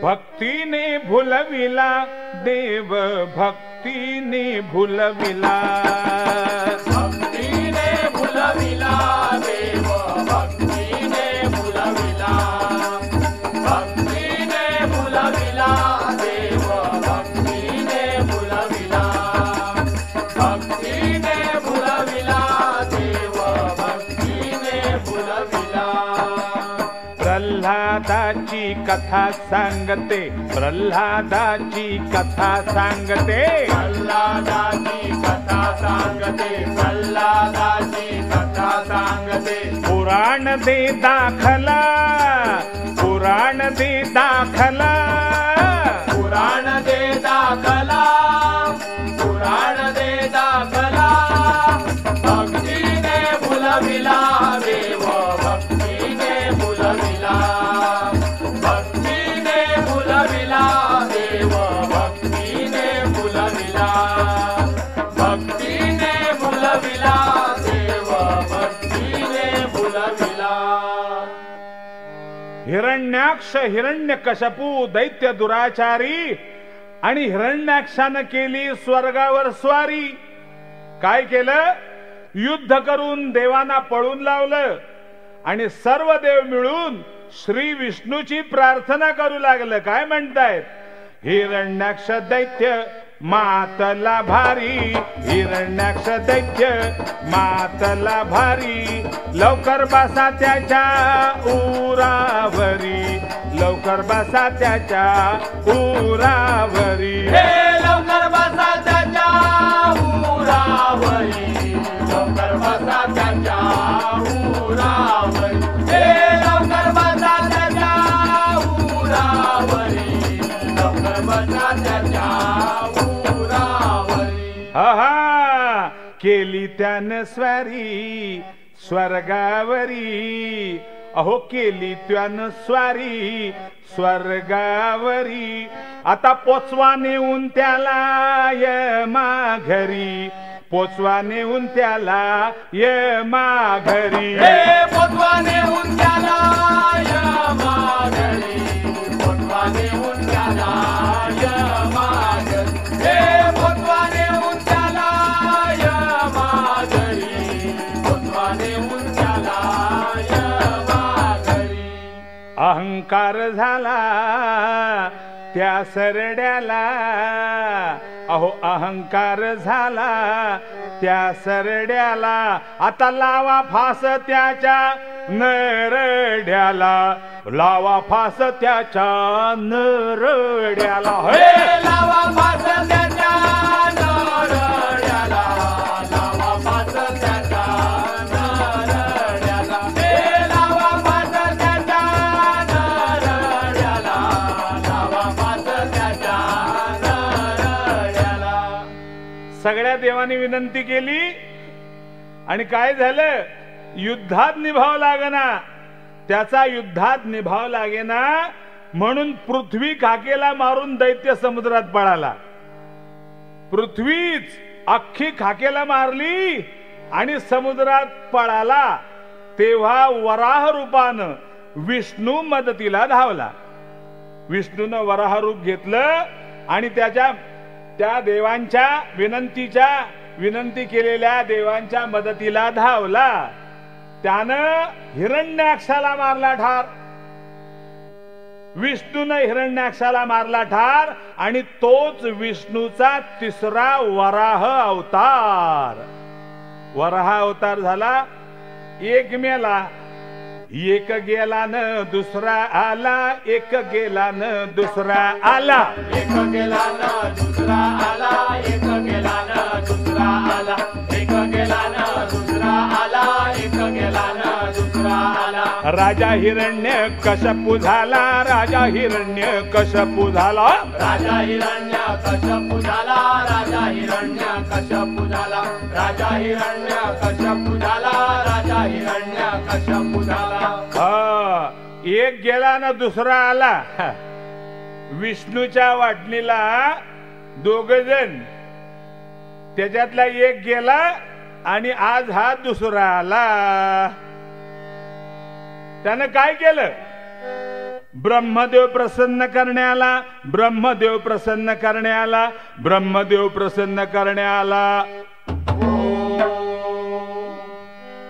भक्तीने भुलविला देव, भक्तीने भुलविला, भक्तीने भुलविला देव, भक्तीने भुलविला, भक्तीने भुलविला देव, भक्तीने भुलविला, भक्तीने भुलविला देव, भक्तीने भुलविला. प्रल्हादाची कथा सांगते, प्रल्हादाची कथा सांगते, प्रल्हादाची कथा सांगते, प्रल्हादाची कथा सांगते. पुराण दे दाखला, पुराण दे दाखला, पुराण दे दाखला, पुराण दे दाखला. भक्तीने भुलविला देव, भक्तीने भुलविला, भक्तीने भुलविला देव, भक्तीने भुलविला, भक्तीने भुलविला देव, भक्तीने भुलविला. हिरण्याक्ष हिरण्यकशपू दैत्य दुराचारी आणि हिरण्याक्षानं केली स्वर्गावर स्वारी. काय केलं? युद्ध करून देवांना पळून लावलं आणि सर्व देव मिळून श्री विष्णूची प्रार्थना करू लागलं. काय म्हणतायत? हिरण्याक्ष दैत्य मातला भारी, हिरण्याक्ष दैत्य मातला भारी, लवकर बसा त्याच्या उरावरी, लवकर बसा त्याच्या उरावरी. हे लवकर बसा त्याच्या उरावरी, लवकर बसा त्याच्या उरावरी. हे लवकर बसा त्याच्या उरावरी, लवकर बसा त्याच्या उरावरी. हा केली त्यानं स्वारी स्वर्गावरी, अहो केली त्यानं स्वारी स्वर्गावरी. आता पोचवा नेऊन त्याला यमाघरी, पोचवा नेऊन त्याला यमाघरी. हे पोचवा नेऊन त्याला यमाघरी, पोचवा नेऊन त्याला यमाघरी. हे पोचवा नेऊन त्याला यमाघरी, पोचवा नेऊन त्याला यमाघरी. अहंकार झाला त्या सरड्याला, अहो अहंकार झाला त्या सरड्याला. आता लावा फास त्याच्या नरड्याला, लावा फास त्याच्या नरड्याला. हे लावा फास त्याच्या नरड्याला, लावा फास त्याच्या नरड्याला. हे लावा फास त्याच्या नरड्याला, लावा फास त्याच्या नरड्याला. सगळ्या देवांनी विनंती केली आणि काय झालं? युद्धात निभाव लागेना, त्याचा युद्धात निभाव लागेना म्हणून पृथ्वी खाकेला मारून दैत्य समुद्रात पळाला. पृथ्वीच अख्खी खाकेला मारली आणि समुद्रात पळाला. तेव्हा वराह रूपानं विष्णू मदतीला धावला. विष्णूनं वराह रूप घेतलं आणि त्या देवांच्या विनंती केलेल्या देवांच्या मदतीला धावला. त्यानं हिरण्याक्षाला मारला ठार. विष्णूनं हिरण्याक्षाला मारला ठार आणि तोच विष्णूचा तिसरा वराह अवतार. वराह अवतार झाला. एक मेला, एक गेला न दुसरा आला, एक गेला न दुसरा आला, एक गेला न दुसरा आला, एक गेला न दुसरा आला, एक गेला न दुसरा आला, एक गेला न दुसरा आला. राजा हिरण्य कशपू झाला, राजा हिरण्य कशपू झाला, राजा हिरण्य कशपू झाला, राजा हिरण्य कशपू झाला, राजा हिरण्य कशपू झाला, राजा हिरण्य कशपू झाला. एक गेला ना दुसरा आला. विष्णूच्या वाटणीला दोघ जण, त्याच्यातला एक गेला आणि आज हा दुसरा आला. त्यानं काय केलं? ब्रह्मदेव प्रसन्न करण्याला, ब्रह्मदेव प्रसन्न करण्याला, ब्रह्मदेव प्रसन्न करण्याला.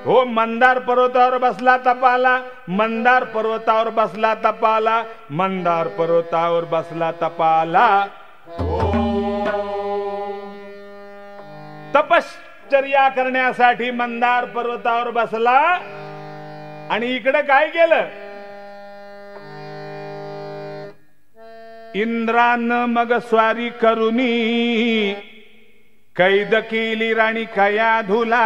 हो, मंदार पर्वतावर बसला तपाला, मंदार पर्वतावर बसला तपाला, मंदार पर्वतावर बसला तपाला. तपश्चर्या करण्यासाठी मंदार पर्वतावर बसला. आणि इकडे काय केलं? इंद्रानं मग स्वारी करुनी कैद केली राणी कयाधुला.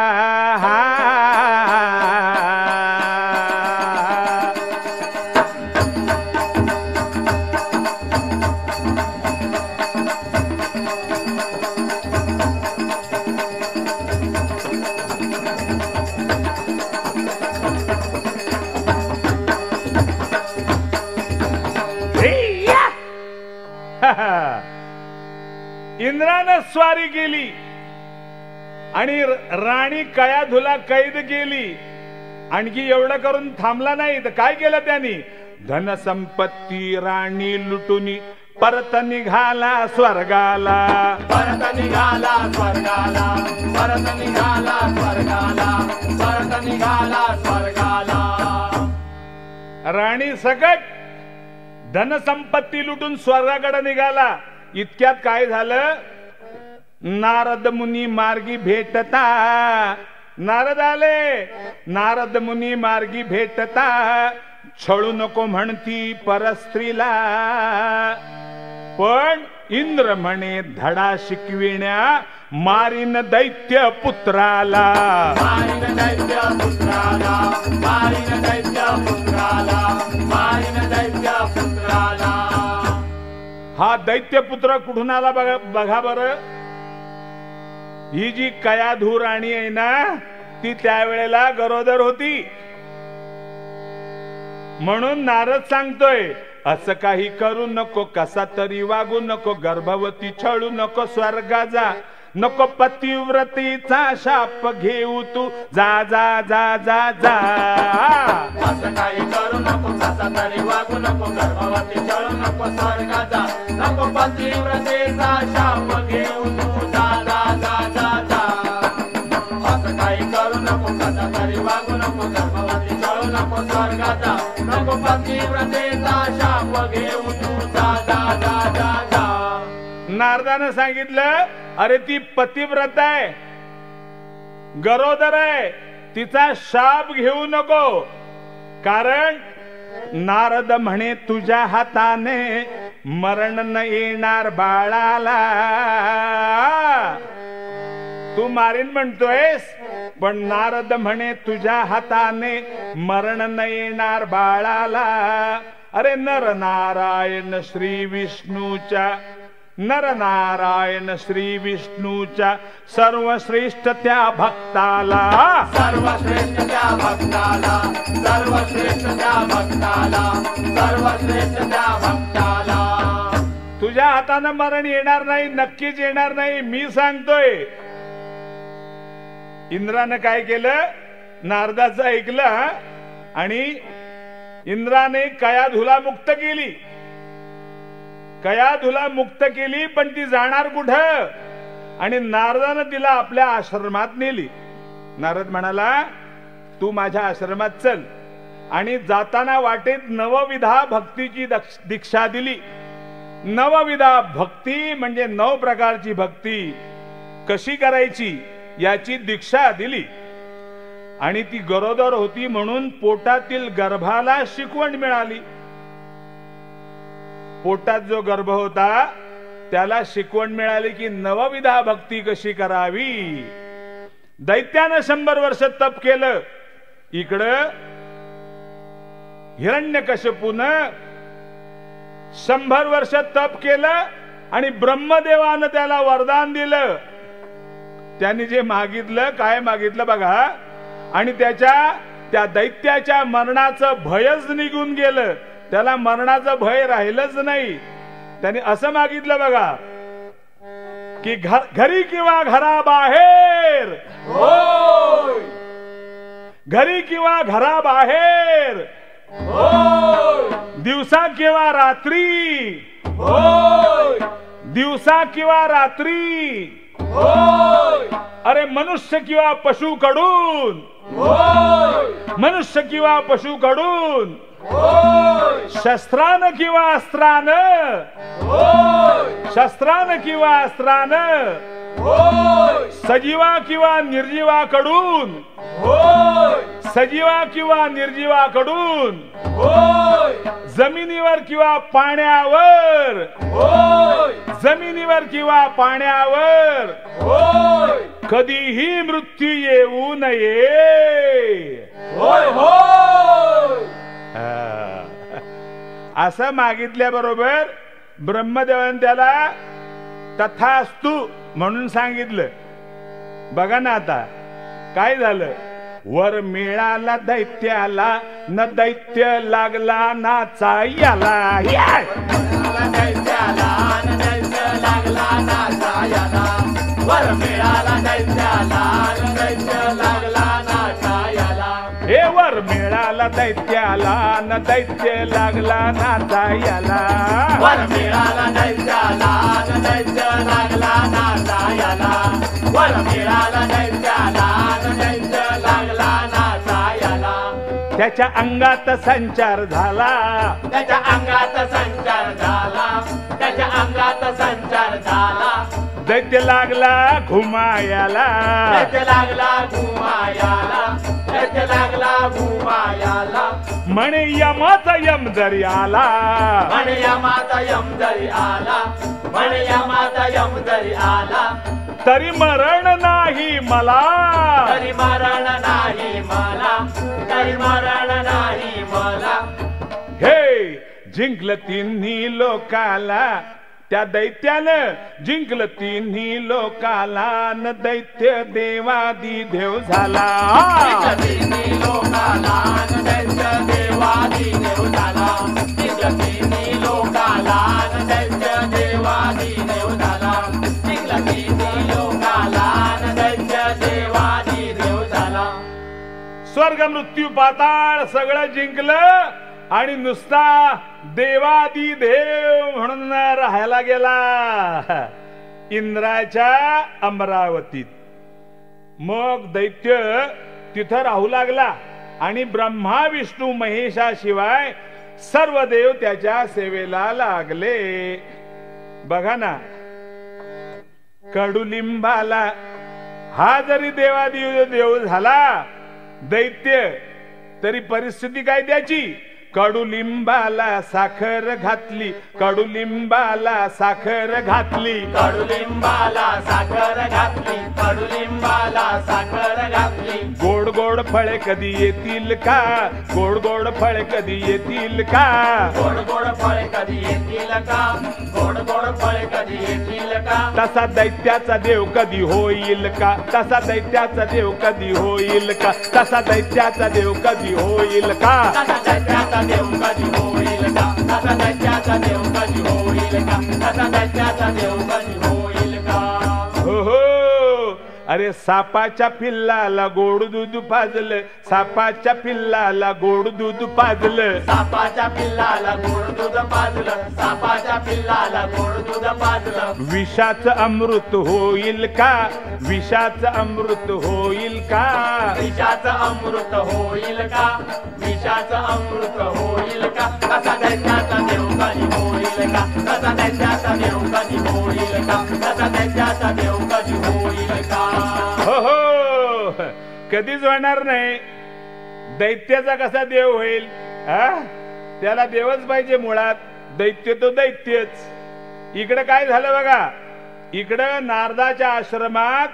इंद्रानं स्वारी केली आणि राणी कयाधुला कैद केली. आणखी एवढं करून थांबला नाही तर काय केलं त्यांनी? धनसंपत्ती राणी लुटून परत निघाला स्वर्गाला. परत निघाला स्वर्गाला, परत निघाला स्वर्गाला, परत निघाला स्वर्गाला. राणी सकट धनसंपत्ती लुटून स्वर्गाकडे निघाला. इतक्यात काय झालं? नारद मुनी मार्गी भेटता, नारद आले. नारद मुनी मार्गी भेटता छळू नको म्हणती परस्त्रीला. पण इंद्र म्हणे धडा शिकविण्या मारीन दैत्य पुत्राला. मारीन दैत्य पुत्राला, मारीन दैत्य पुत्राला, मारीन दैत्य पुत्राला. हा दैत्यपुत्र कुठून आला बघा बरं. ही जी कयाधू राणी आहे ना, ती त्यावेळेला गरोदर होती. म्हणून नारद सांगतोय असं काही करू नको, कसा तरी वागू नको, गर्भवती छळू नको, स्वर्गा जा नको, पतिव्रतीचा शाप घेऊ तू, जा जा जा जा जा. असं काही करू नको, कसा तरी वागू नको, गर्भवती छळू नको, स्वर्गा जा नको, पतिव्रतेचा शाप घेऊ तू, जा जा जा जा जा. असं काही करू नको, कसा तरी वागू नको, गर्भवती छळू नको, स्वर्गा जा नको, पतिव्रतेचा शाप घेऊ तू, जा जा जा जा जा. नारदानं सांगितलं अरे ती पतिव्रत आहे, गरोदर आहे, तिचा शाप घेऊ नको. कारण नारद म्हणे तुझ्या हाताने मरण न येणार बाळाला. तू मारीन म्हणतोयस, पण नारद म्हणे तुझ्या हाताने मरण न येणार बाळाला. अरे नर नारायण श्री विष्णूच्या, नर नारायण श्री विष्णूच्या सर्वश्रेष्ठ त्या भक्ताला, सर्वश्रेष्ठ त्या भक्ताला, सर्वश्रेष्ठ त्या भक्ताला, सर्वश्रेष्ठ त्या भक्ताला. तुझ्या हाताने मरण येणार नाही, नक्कीच येणार नाही, मी सांगतोय. इंद्रानं काय केलं? नारदाचं ऐकलं आणि इंद्राने कयाधुला मुक्त केली. कयाधुला मुक्त केली, पण ती जाणार कुठं? आणि नारदानं तिला आपल्या आश्रमात नेली. नारद म्हणाला तू माझ्या आश्रमात चल. आणि जाताना वाटेत नवविधा भक्तीची दीक्षा दिली. नवविधा भक्ती म्हणजे 9 प्रकारची भक्ती कशी करायची याची दीक्षा दिली. आणि ती गरोदर होती म्हणून पोटातील गर्भाला शिकवण मिळाली. पोटात जो गर्भ होता त्याला शिकवण मिळाली की नवविधा भक्ती कशी करावी. दैत्यानं 100 वर्ष तप केलं. इकडं हिरण्यकश्यपूनं 100 वर्ष तप केलं आणि ब्रह्मदेवानं त्याला वरदान दिलं. त्यांनी जे मागितलं, काय मागितलं बघा. आणि त्या दैत्याच्या मरणाचं भयच निघून गेलं. त्याला मरणाचं भय राहिलंच नाही. त्याने असं मागितलं बघा की घरी किंवा घराबाहेर, घरी किंवा घराबाहेर होय दिवसा किंवा रात्री, होय दिवसा किंवा रात्री, होय अरे मनुष्य किंवा पशुकडून, होय मनुष्य किंवा पशुकडून, होय शस्त्रानं किंवा अस्त्रानं, होय शस्त्रानं किंवा अस्त्रानं, होय सजीवा किंवा निर्जीवाकडून, होय सजीवा किंवा निर्जीवाकडून, होय जमिनीवर किंवा पाण्यावर, होय जमिनीवर किंवा पाण्यावर होय कधीही मृत्यू येऊ नये. होय होय असं मागितल्याबरोबर ब्रह्मदेवाने त्याला तथास्तु म्हणून सांगितलं. बघा ना आता काय झालं. वर मिळाला दैत्याला न दैत्य लागला नाचा याला. दैत्याला न दैत्य लागला नाचायला. वर मिळाला दैत्याला न दैत्य लागला नाचायला. हे वर मिळाला दैत्याला न दैत्य लागला नाचा याला. वर मिळाला दैत्याला न दैत्य लागला नाचायला. वर मिळाला दैत्याला न दैत्य लागला नाचायला. त्याच्या अंगात संचार झाला, त्याच्या अंगात संचार झाला. त्याच्या अंगात संचार झाला. दैत्य लागला घुमायाला. दैत्य लागला घुमायाला. दैत्य लागला घुमायाला. म्हणे यमाचा यम जरी आला, म्हणे यमाचा यम जरी आला. म्हणे यमाचा यम जरी आला. तरी मरण नाही मला, तरी मरण नाही मला. तरी मरण नाही मला. हे जिंकलं तिन्ही लोकाला. त्या दैत्यानं जिंकलं तिन्ही लोकाला न दैत्य देवादी देव झाला. तिन्ही लोकाला न दैत्य देवादी देव झाला. तिन्ही लोकाला न दैत्य देवादी देव झाला. तिन्ही लोकाला न दैत्य देवादी देव झाला. स्वर्ग मृत्यू पाताळ सगळं जिंकलं आणि नुसता देवादी देव म्हणून राहायला गेला इंद्राच्या अमरावतीत. मग दैत्य तिथं राहू लागला आणि ब्रह्मा विष्णू महेशाशिवाय सर्व देव त्याच्या सेवेला लागले. बघा ना कडुलिंबाला हा जरी देवादी देव झाला दैत्य, तरी परिस्थिती काय त्याची. कडुलिंबाला साखर घातली, कडुलिंबाला साखर घातली. कडुलिंबाला साखर घातली. कडुलिंबाला साखर घातली. गोड गोड फळे कधी येतील का, गोड गोड फळे कधी येतील का. गोड गोड फळे कधी येतील का. गोड गोड फळे कधी येतील का. तसा दैत्याचा देव कधी होईल का. तसा दैत्याचा देव कधी होईल का. तसा दैत्याचा देव कधी होईल का. तसा दैत्याचा देव कधी होईल का. तसा दैत्याचा देव कधी होईल का. तसा दैत्याचा देव कधी होईल का. हो हो. अरे सापाच्या पिल्लाला गोड दूध पाजलं. सापाच्या पिल्लाला गोड दूध पाजलं. सापाच्या पिल्लाला गोड दूध पाजलं. सापाच्या पिल्लाला गोड दूध पाजलं. विषाचं अमृत होईल का. विषाचं अमृत होईल का. विषाचं अमृत होईल का. विषाचं अमृत होईल का. कसा दैत्याचा देव कधी होईल का. कसा दैत्याचा देव कधी होईल का. कसा दैत्याचा देव कधी होईल का. हो हो. कधीच होणार नाही. दैत्याचा कसा देव होईल. त्याला देवच पाहिजे मुळात. दैत्य तो दैत्यच. इकडे काय झालं बघा. इकडं नारदाच्या आश्रमात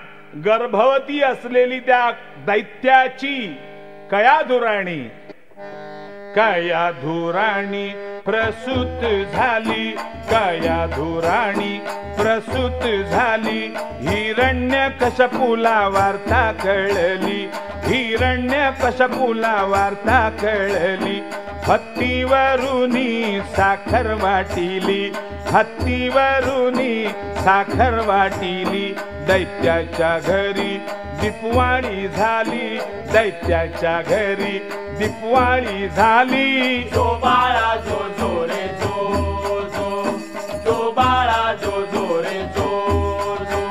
गर्भवती असलेली त्या दैत्याची कयाधुराणी, कयाधुराणी प्रसूत झाली. कयाधुराणी प्रसूत झाली. हिरण्यकशपुला वार्ता कळली. हिरण्यकशपुला वार्ता कळली. हत्तीवरुनी साखर वाटिली. हत्तीवरुनी साखर वाटिली. दैत्याच्या घरी दीपवाळी झाली दैत्याच्या घरी, दीपवाळी झाली. जो बाळा जो जो रे जो जो, जो बाळा जो जो रे जो जो.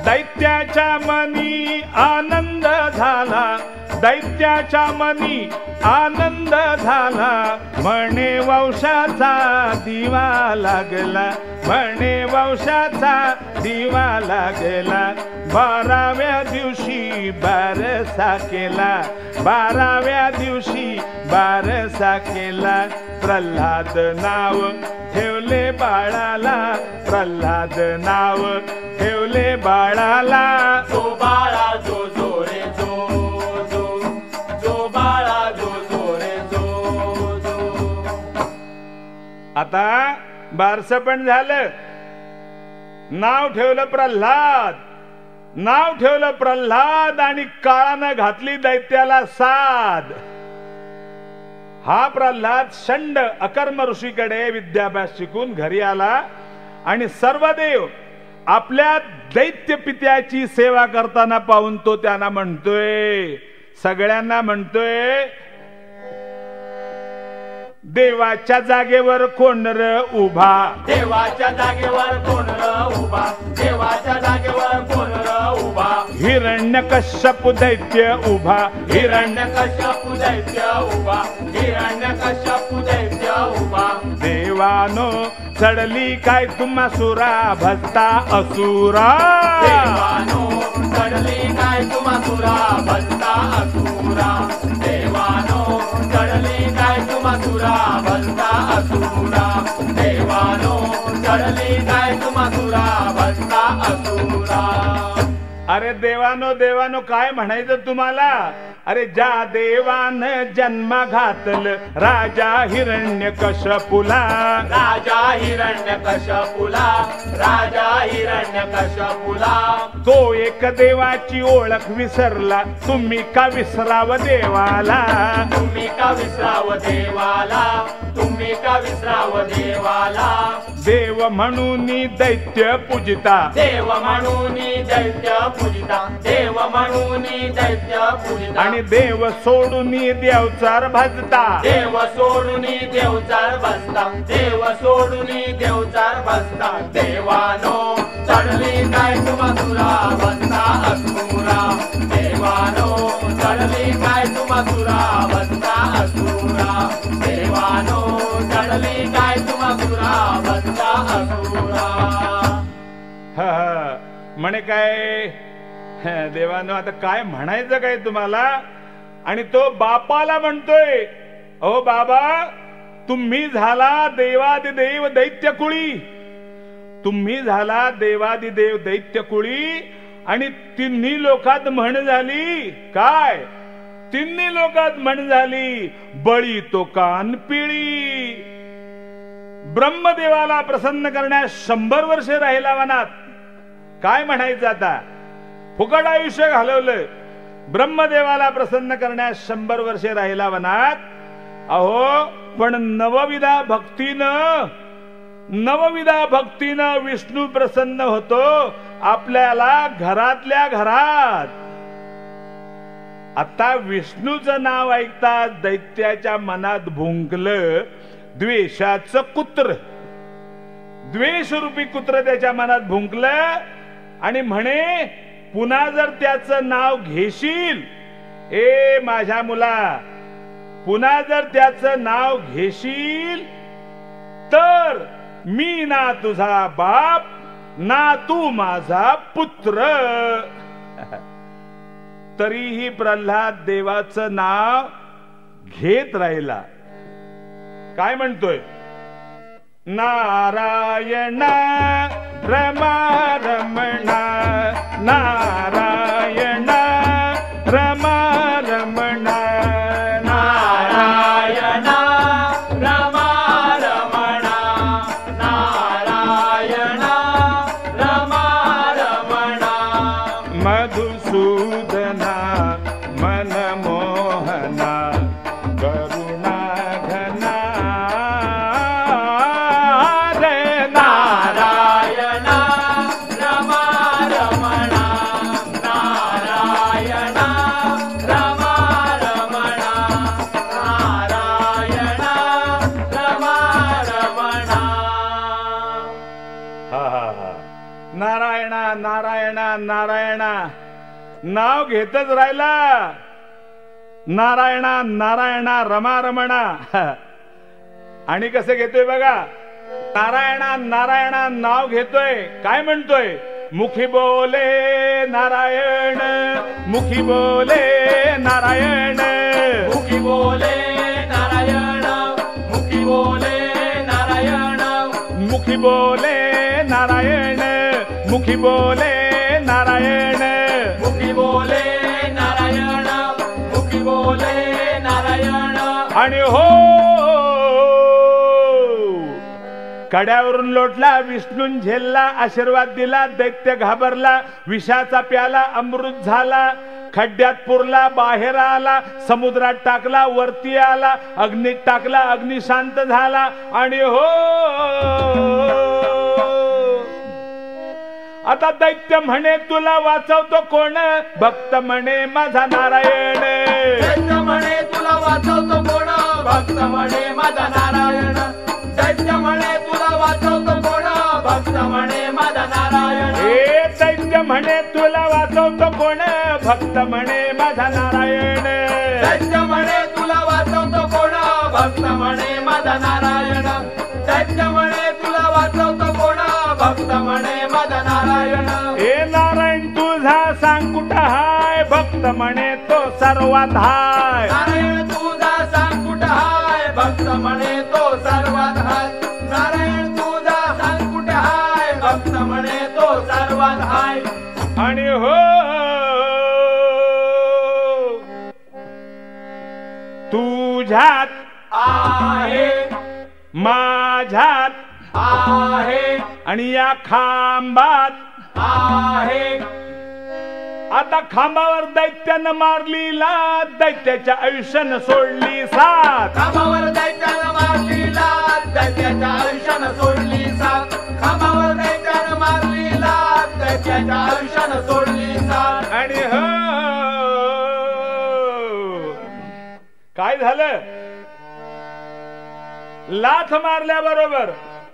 दैत्याच्या मनी आनंद झाला, दैत्याच्या मनी आनंद झाला. म्हणे वंशाचा दिवा लागला, म्हणे वंशाचा दिवा लागला. 12व्या दिवशी बारसा केला, 12व्या दिवशी बारसा केला. प्रल्हाद नाव ठेवले बाळाला, प्रल्हाद नाव ठेवले बाळाला. जो बाळा जो जो रे जो जो, जो बाळा जो जो रे जो जो. आता बारसं पण झालं, नाव ठेवलं प्रल्हाद, नाव ठेवलं प्रल्हाद. आणि काळानं घातली दैत्याला साध. हा प्रल्हाद षंड अकर्म ऋषीकडे विद्याभ्यास शिकून घरी आला आणि सर्व देव आपल्या दैत्य पित्याची सेवा करताना पाहून तो त्यांना म्हणतोय, सगळ्यांना म्हणतोय, देवाच्या जागेवर कोण र उभा, देवाच्या जागेवर कोण र उभा, देवाच्या जागेवर कोण र उभा. हिरण्यकश्यप दैत्य उभा, हिरण्यकश्यप दैत्य उभा, हिरण्यकश्यप दैत्य उभा. देवानो चढली काय तुम्हा सुरा भजता असुरा, देवानो चढली काय तुम्हा सुरा भजता असुरा. देवानो चढली काय तुम्हा सुरा भजता असुरा. देवानो चढली काय तुम्हा सुरा भजता असुरा. अरे देवानो देवानो काय म्हणायचं तुम्हाला. अरे ज्या देवान जन्म घातल राजा हिरण्यकश्यपूला, राजा हिरण्यकश्यपूला, राजा हिरण्यकश्यपूला. तो एक देवाची ओळख विसरला, तुम्ही का विसराव देवाला, तुम्ही का विसराव देवाला, तुम्ही का विसराव देवाला. देव म्हणून दैत्य पूजिता, देव म्हणून दैत्य पूजिता, देव म्हणून दैत्य पूजिता. आणि देव सोडून देवचार भजता, देव सोडून देवचार बसता, देव सोडून देवचार बसता. देवानो चढली काय तुम्हा सुरा बसता असुरा. देवानो चढली काय तुम्हा सुरा बसता असुरा. देवानो चढली काय तुम्हा सुरा बसता असुरा. म्हणे काय देवानो आता काय म्हणायचं काय तुम्हाला. आणि तो बापाला म्हणतोय, ओ बाबा तुम्ही झाला देवादिदेव दैत्यकुळी, तुम्ही झाला देवादिदेव दैत्यकुळी. आणि तिन्ही लोकात म्हण झाली काय, तिन्ही लोकात म्हण झाली, बळी तो कान पिळी. ब्रह्मदेवाला प्रसन्न करण्यास 100 वर्षे राहिला वनात. काय म्हणायचं आता, फुकट आयुष्य घालवलं. ब्रह्मदेवाला प्रसन्न करण्यास 100 वर्षे राहिला वनात. अहो पण नवविधा भक्तीनं विष्णू प्रसन्न होतो आपल्याला घरातल्या घरात. आता विष्णूचं नाव ऐकता दैत्याच्या मनात भुंकलं द्वेषाचं कुत्र, द्वेषरूपी कुत्र त्याच्या मनात भुंकलं. आणि म्हणे पुन्हा जर त्याचं नाव घेशील, ए माझ्या मुला, पुन्हा जर त्याचं नाव घेशील तर मी ना तुझा बाप ना तू माझा पुत्र. तरीही प्रल्हाद देवाचं नाव घेत राहिला. काय म्हणतोय, नारायण रमा रमणा, नारायण रमा रमणा, नारायण रमा रमणा, नारायण रमा रमणा. मधुसूदना मनमोहना करुणा घना रे. नारायण रमा रमणा, नारायणा नारायणा नारायणा नाव घेतच राहिला. नारायणा नारायणा रमा रमणा. आणि कसं घेतोय बघा. नारायणा नारायणा नाव घेतोय. काय म्हणतोय. मुखी बोले नारायण मुखी बोले नारायण मुखी बोले नारायण मुखी बोले नारायण मुखी बोले नारायण मुखी बोले नारायण मुखी बोले नारायण मुखी बोले नारायण. आणि हो कड्यावरून लोटला विष्णून झेलला आशीर्वाद दिला. दैत्य घाबरला. विषाचा प्याला अमृत झाला. खड्ड्यात पुरला बाहेर आला. समुद्रात टाकला वरती आला. अग्नीत टाकला अग्नी शांत झाला. आणि हो आता दैत्य म्हणे तुला वाचवतो कोण. भक्त म्हणे माझा नारायण. दैत्य म्हणे तुला वाचवतो कोण. भक्त म्हणे माझा नारायण. दैत्य म्हणे तुला वाचवतो कोण. भक्त म्हणे माझा नारायण. हे दैत्य म्हणे तुला वाचवतो कोण. भक्त म्हणे माझा नारायण. दैत्य म्हणे तुला वाचवतो कोण. भक्त म्हणे माझा नारायण. दैत्य म्हणे तुला वाचवतो कोण. भक्त म्हणे माझा नारायण. हे नारायण तुझा सांग कुठं हाय. भक्त म्हणे तो सर्वात हाय. नारायण तुझा सांग कुठं हाय. भक्त म्हणे तो सर्वात हाय. नारायण तुझा सांग कुठे हाय. भक्त म्हणे तो सर्वात हाय. आणि हो तुझ्यात आहे माझ्यात आहे आणि या खांबात आहे. आता खांबावर दैत्यानं मारली लात. दैत्याच्या आयुष्यानं सोडली साथ. खांबावर दैत्यानं मारली लाथ. दैत्याच्या आयुष्यानं सोडली साथ. खांबावर दैत्यानं मारली लाथ. दैत्याच्या आयुष्यानं सोडली साथ. आणि हो काय झालं. लाथ मारल्याबरोबर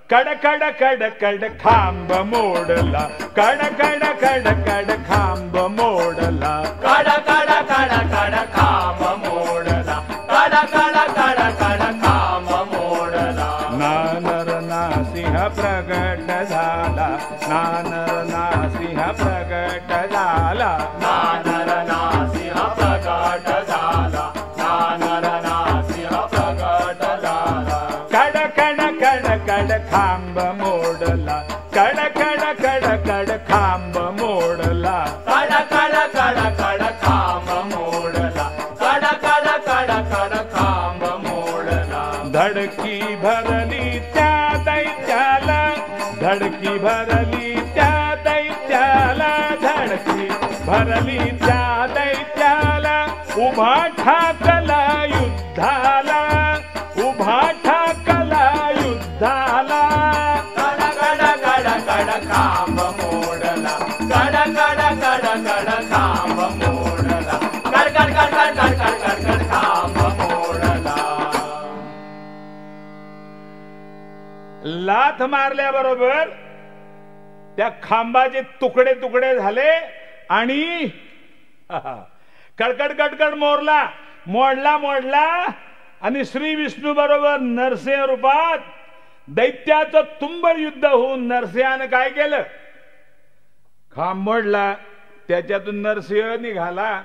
कड कड कड कड खांब मोडला. कड कड कड कड खांब मोडला. कड कड कड कड खांब मोडला. कड कड कड कड खांब मोडला. नानर नासिंह प्रगट झाला. नानर नासिंह प्रगट झाला. नानर नासिंह प्रगट झाला. नानर नासिंह प्रगट झाला. कड कड कड कड खांब मोडला. कड कड कड कड खांब मोडला. कड कड कड कड खांब मोडला. कड कड कड कड खांब मोडला. धडकी भरली त्या दैत्याला. धडकी भरली त्या दैत्याला. धडकी भरली त्या दैत्याला. उभा ठाकला युद्धाला. उभा ठाकला युद्धाला. कड कड कड कड खांब मोडला. कड कड कड कड खांब मोडला. कड कड कड कड कड कड कड कड खांब मोडला. लाथ मारल्याबरोबर त्या खांबाचे तुकडे तुकडे झाले. आणि कडकड कडकड मोडला. मोडला आणि श्री विष्णू बरोबर नरसिंह रूपात दैत्याचं तुंबळ युद्ध होऊन नरसिंहानं काय केलं. खांब मोडला. त्याच्यातून नरसिंह निघाला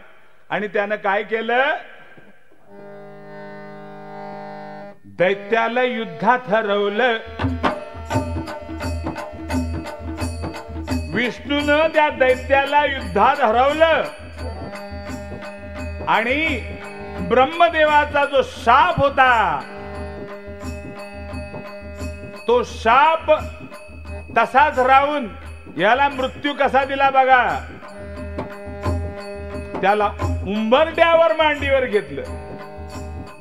आणि त्यानं काय केलं. दैत्याला युद्धात हरवलं. विष्णूनं त्या दैत्याला युद्धात हरवलं. आणि ब्रह्मदेवाचा जो शाप होता तो शाप तसाच राहून याला मृत्यू कसा दिला बघा. त्याला उंबरट्यावर मांडीवर घेतलं.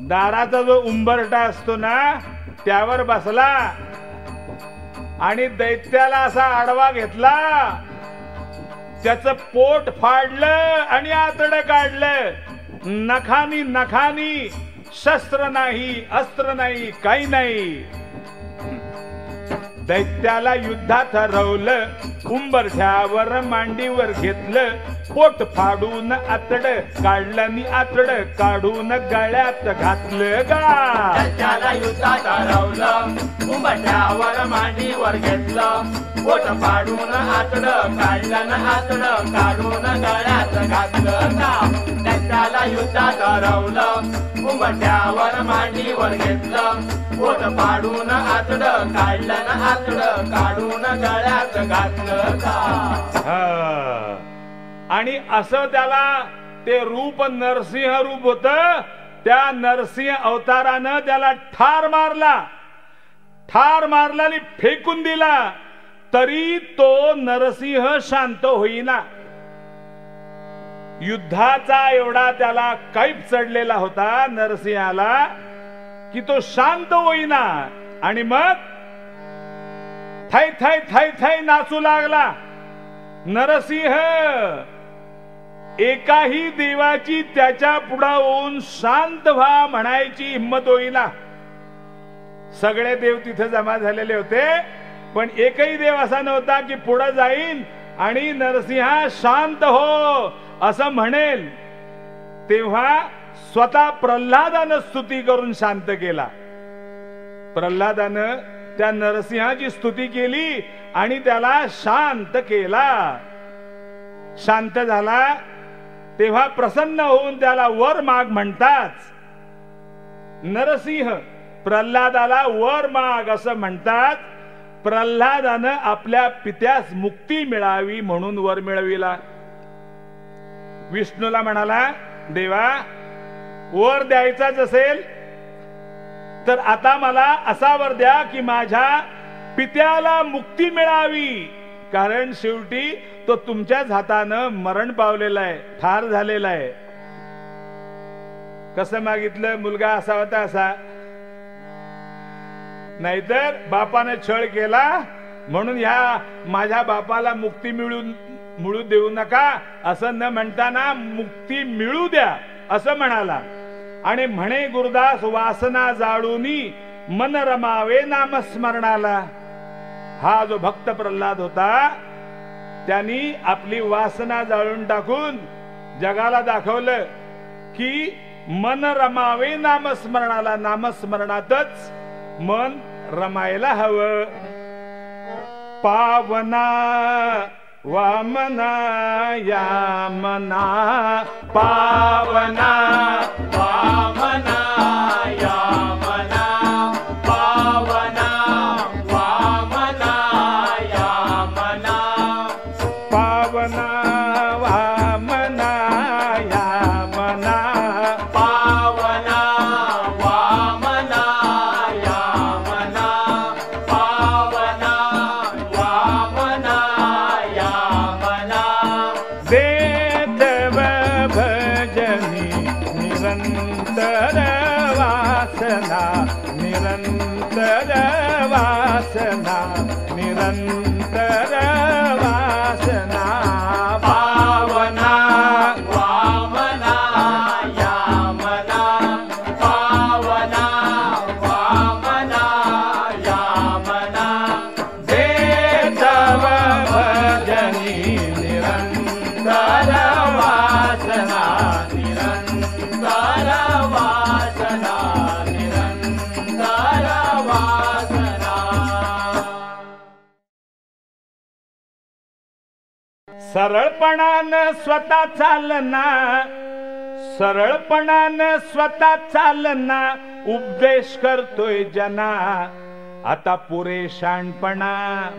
दाराचा जो उंबरटा असतो ना त्यावर बसला आणि दैत्याला असा आडवा घेतला. त्याचं पोट फाडलं आणि आतडं काढलं. नखानी नखानी. शस्त्र नाही अस्त्र नाही काही नाही. दैत्याला युद्धात हरवलं, उंबरठ्यावर मांडीवर घेतलं, पोट फाडून आतड काढलं नि आतड काढून गळ्यात घातलं गा. दैत्याला युद्धात हरवलं, उंबरठ्यावर मांडीवर घेतलं, पोट फाडून आतड काढलं न आतड काढून गळ्यात घातलं गा. दैत्याला युद्धात हरवलं, उंबरठ्यावर मांडीवर घेतलं, पोट फाडून आतड काढलं न आतड काढून गळ्यात घातलं गा. आणि असं त्याला ते रूप नरसिंह रूप होत. त्या नरसिंह अवतारानं त्याला ठार मारला, ठार मारला आणि फेकून दिला, तरी तो नरसिंह शांत होईना. युद्धाचा एवढा त्याला कैफ चढलेला होता नरसिंहाला की तो शांत होईना. आणि मग थाय थाय थाय थाय नाचू लागला. नरसिंह एकाही देवाची त्याच्या पुढे होऊन शांत व्हा म्हणायची हिम्मत होईना. सगळे देव तिथे जमा झालेले होते, पण एकही देव असा नव्हता की पुढे जाईन आणि नरसिंहा शांत हो असं म्हणेल. तेव्हा स्वतः प्रल्हादानं स्तुती करून शांत केला. प्रल्हादानं त्या नरसिंहाची स्तुती केली आणि त्याला शांत केला. शांत झाला तेव्हा प्रसन्न होऊन त्याला वर माग म्हणतात. नरसिंह प्रल्हादाला वर माग असं म्हणतात. प्रल्हादानं आपल्या पित्यास मुक्ती मिळावी म्हणून वर मिळविला. विष्णूला म्हणाला, देवा वर द्यायचाच असेल तर आता मला असा वर द्या की माझ्या पित्याला मुक्ती मिळावी. कारण शेवटी तो तुमच्याच हातानं मरण पावलेला आहे, ठार झालेला आहे. कसं मागितलं? मुलगा असा होता असा, नाहीतर बापाने छळ केला म्हणून ह्या माझ्या बापाला मुक्ती मिळू देऊ नका असं न म्हणताना मुक्ती मिळू द्या असं म्हणाला. आणि म्हणे गुरुदास, वासना जाळूनी मन रमावे नामस्मरणाला. हा जो भक्त प्रल्हाद होता त्यांनी आपली वासना जाळून टाकून जगाला दाखवलं की मन रमावे नामस्मरणाला. नामस्मरणातच मन रमायला हवं. पावना वामना यामना, पावना वामना यामना, पावना वामना यामना, पावना वामना यामना, पावना वामना यामना, पावना वामना यामना. देव भजनी निरंतर वासना, निरंतर वासना, निरंतर वासना. पावना वामना यामना, पावना वामना यामना, देव भजनी निरंतर वासना, निरंतर वासना, निरंतर वासना. सरळपणानं स्वतः चालना, सरळपणानं स्वतः चालना, उपदेश करतोय जना. आता पुरे शहाणपणा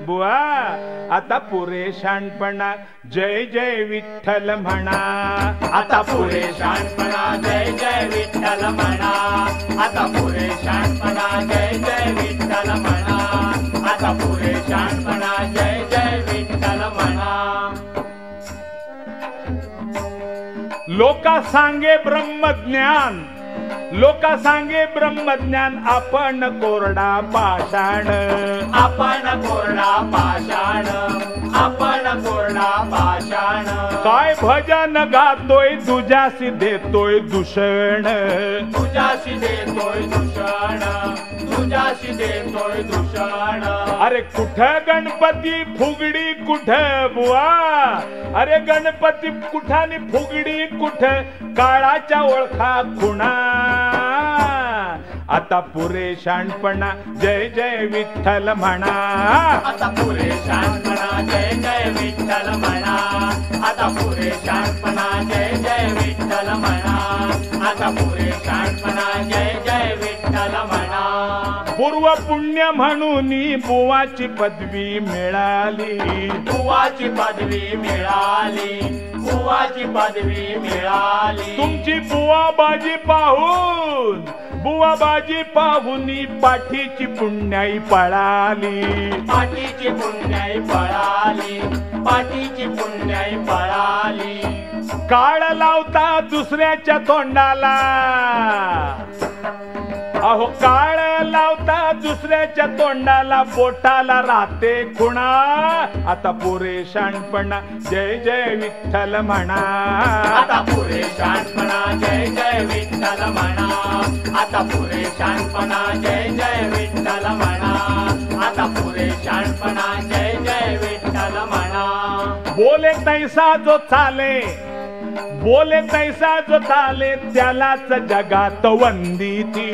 बुवा, आता पुरे शहाणपणा, जय जय विठ्ठल म्हणा. आता पुरे शहाणपणा, जय जय विठ्ठल म्हणा. आता पुरे शहाणपणा, जय जय विठ्ठल म्हणा. आता पुरे शहाणपणा, जय जय विठ्ठल म्हणा. लोका सांगे ब्रह्मज्ञान, लोका सांगे ब्रह्मज्ञान, आपण कोरडा पाषाण. आपण कोरडा पाषाण, आपण कोरडा पाषाण. काय भजन गातोय तुझ्याशी देतोय दूषण, तुझ्याशी देतोय दूषण, तुझ्याशी उपाशी देतोय दूषण. अरे कुठं गणपती फुगडी कुठं बुवा, अरे गणपती कुठाने फुगडी कुठं, काळाच्या ओळखा खुणा. आता पुरे शहाणपणा जय जय विठ्ठल म्हणा. आता पुरे शहाणपणा जय जय विठ्ठल म्हणा. आता पुरे शहाणपणा जय जय विठ्ठल म्हणा. आता पुरे शहाणपणा जय जय विठ्ठल म्हणा. पूर्व पुण्य म्हणून बुवाची पदवी मिळाली. बुवाची पदवी मिळाली. बुवाची पदवी मिळाली. तुमची बुवाबाजी पाहून, बुवाबाजी पाहून पाठीची पुण्याई पळाली. पाठीची पुण्याई पळाली. पाठीची पुण्याई पळाली. काळ लावता दुसऱ्याच्या तोंडाला, अहो काळ लावता दुसऱ्याच्या तोंडाला, बोटाला राहते खुणा. आता पुरे शहाणपणा जय जय विठ्ठल म्हणा. आता पुरे शहाणपणा जय जय विठ्ठल म्हणा. आता पुरे शहाणपणा जय जय विठ्ठल म्हणा. आता पुरे शहाणपणा जय जय विठ्ठल म्हणा. बोले तैसा जो चाले, बोले तैसा जो चाले, त्यालाच जगात वंदी ती.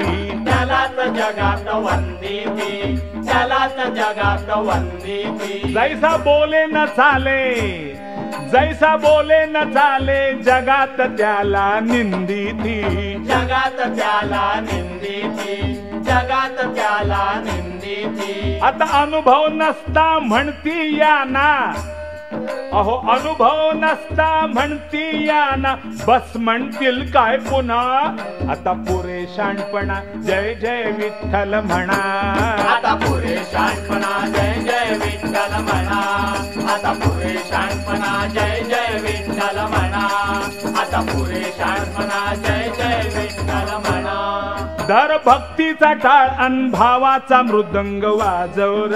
त्यालाच जगात वंदी ती. त्यालाच जगात वंदी ती. जैसा बोले न चाले, जैसा बोले न चाले, जगात त्याला निंदी ती. जगात त्याला निंदी ती. जगात त्याला निंदी ती. आता अनुभव नसता म्हणती या ना, अहो अनुभव नसता म्हणती या ना, बस म्हणतील काय पुन्हा. आता पुरे शहाणपणा जय जय विठ्ठल म्हणा. आता पुरे शहाणपणा जय जय विठ्ठल म्हणा. आता पुरे शहाणपणा जय जय विठ्ठल म्हणा. आता पुरे शहाणपणा जय जय विठ्ठल म्हणा. दर भक्तीचा टाळ अन भावाचा मृदंग वाजवर.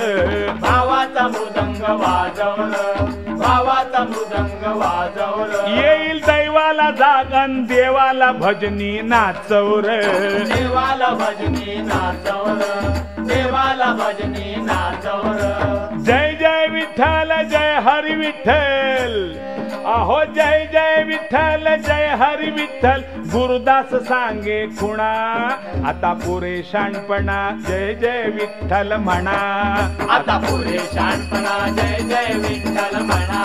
भावाचा मृदंग वाजवर. भावाचा मृदंग वाजवर. येईल दैवाला जागन देवाला भजनी नाचवर. देवाला भजनी नाचवर. देवाला भजनी नाचवर. जय जय विठ्ठल जय हरी विठ्ठल, अहो जय जय विठ्ठल जय हरी विठ्ठल, गुरुदास सांगे खुणा. आता पुरे शहाणपणा जय जय विठ्ठल म्हणा. आता पुरे शहाणपणा जय जय विठ्ठल म्हणा.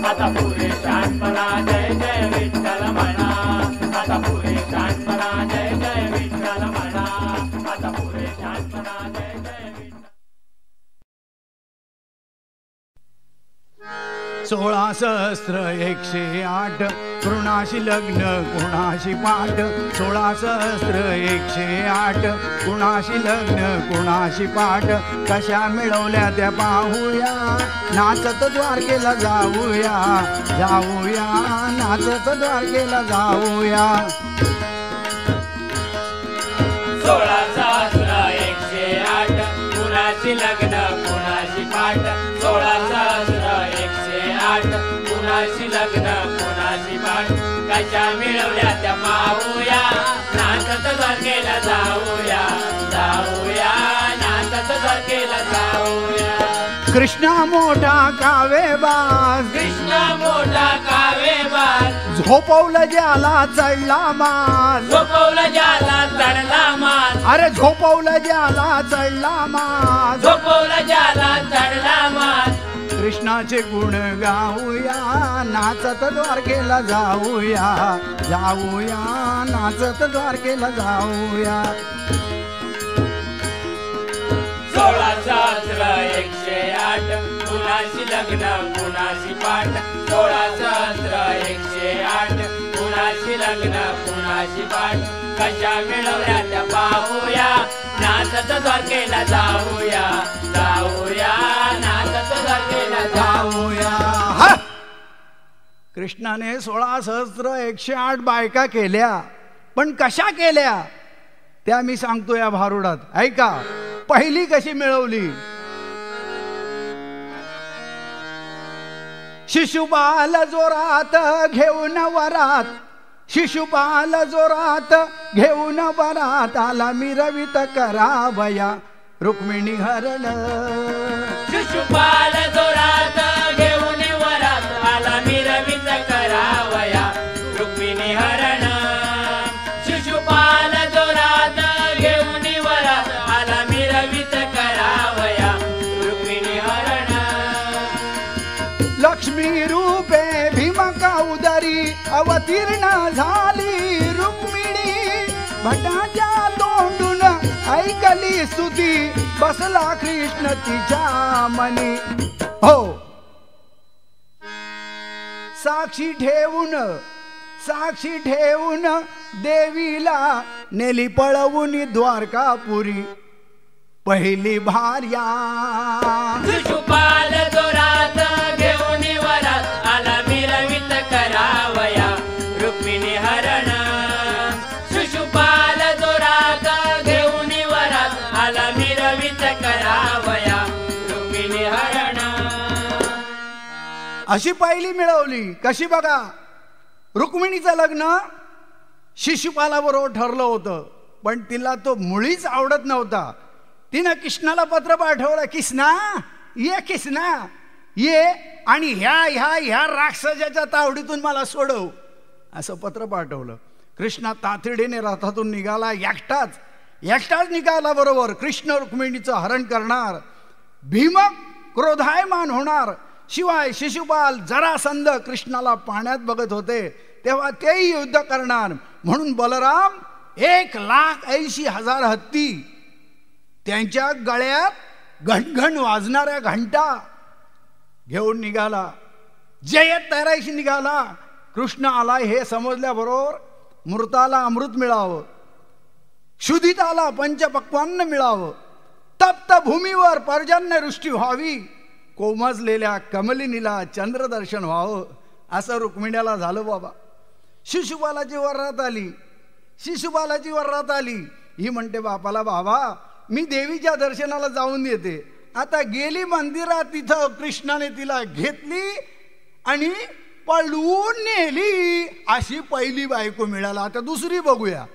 आता पुरे शहाणपणा जय जय विठ्ठल म्हणा. आता पुरे शहाणपणा जय जय विठ्ठल म्हणा. आता पुरे शहाणपणा जय जय विठ्ठल. 16 सहस्र 108 कृणाशी लग्न कुणाशी पाठ. 16 सहस्र 108 कुणाशी लग्न कुणाशी पाठ. कशा मिळवल्या त्या पाहूया, नाचत द्वारकेला जाऊया. जाऊया नाचत द्वारकेला जाऊया. 16 सहस्र 108 कुणाशी लग्न कुणाशी पाठ. 16 सहस्र 108 कुणाशी लग्न कुणाशी पाठ. कशा मिळवल्या त्या पाहूया, नाचत द्वारकेला जाऊया. जाऊया नाचत द्वारकेला जाऊया. कृष्णा मोठा कावेबाज, कृष्णा मोठा कावेबाज, झोपवलं ज्याला चढला माज. झोपवलं ज्याला चढला माज. अरे झोपवलं ज्याला चढला माज. झोपवलं ज्याला चढला माज. कृष्णाचे गुण गाऊया, नाचत द्वारकेला जाऊया. जाऊया नाचत द्वारकेला जाऊया. 16 सहस्र 108 कुणाशी लग्न कुणाशी पाठ. 16 सहस्र 108 कुणाशी लग्न कुणाशी पाठ. कशा मिळवल्या त्या पाहूया, नाचत द्वारकेला जाऊया. जाऊया नाचत द्वारकेला जाऊया. कृष्णाने 16 सहस्र 108 बायका केल्या, पण कशा केल्या त्या मी सांगतो या भारुडात. ऐका, पहिली कशी मिळवली. शिशुपाल जोरात घेऊन वरात. शिशुपाल जोरात घेऊन वरात. आला मिरवित करावया. रुक्मिणी हरण. शिशुपाल जोरात घेऊन वरात आला मिरवित करावया रुक्मिणी हरण. शिशुपाल जोरात घेऊन वरात आला मिरवित करावया रुक्मिणी हरण. लक्ष्मी रूपे भीमका उदरी अवतीर्ण झाली रुक्मिणी. भटाच्या तोंडून ऐकली स्तुती बसला कृष्ण तिच्या मनी. हो साक्षी ठेवून देवीला नेली पळवून द्वारकापुरी पहिली भार्या. शिशुपाल जोरात घेऊन वरात आला मिरवित करावया रुक्मिणी हरण. शिशुपाल जोरात घेऊन वरात आला मिरवित करावया रुक्मिणी हरण. अशी पहिली मिळवली. कशी बघा, रुक्मिणीचं लग्न शिशुपालाबरोबर ठरलं होतं, पण तिला तो मुळीच आवडत नव्हता. तिनं कृष्णाला पत्र पाठवलं, कृष्णा ये आणि ह्या राक्षसाच्या तावडीतून मला सोडव, असं पत्र पाठवलं. कृष्णा तातडीने रथातून निघाला. एकटाच निघाला. बरोबर कृष्ण रुक्मिणीचं हरण करणार. भीम क्रोधायमान होणार. शिवाय शिशुपाल जरासंध कृष्णाला पाण्यात बघत होते, तेव्हा तेही युद्ध करणार. म्हणून बलराम 1,80,000 हत्ती, त्यांच्या गळ्यात घणघण वाजणाऱ्या घंटा घेऊन निघाला. जयत तयारीशी निघाला. कृष्ण आला हे समजल्याबरोबर मृताला अमृत मिळावं, क्षुधिताला पंचपक्वान्न मिळावं, तप्त भूमीवर पर्जन्यवृष्टी व्हावी, कोमजलेल्या कमलिनीला चंद्रदर्शन व्हावं, असं रुक्मिणीला झालं बाबा. शिशुपालाची वरात आली. ही म्हणते बापाला, बाबा मी देवीच्या दर्शनाला जाऊन येते. आता गेली मंदिरात, तिथं कृष्णाने तिला घेतली आणि पळवून नेली. अशी पहिली बायको मिळाला. आता दुसरी बघूया.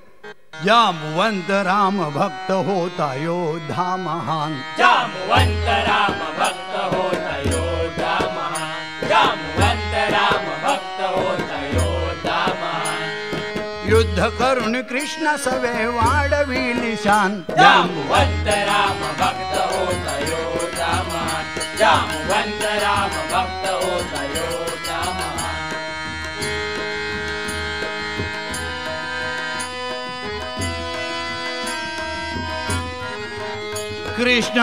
जामवंत राम भक्त होता योद्धा महान. जामवंत राम भक्त होता योद्धा महान. जामवंत राम भक्त होता योद्धा महान. युद्ध करून कृष्ण सवे वाढविली शान. जामवंत राम भक्त होता योद्धा महान. जामवंत राम भक्त होता योद्धा महान. कृष्ण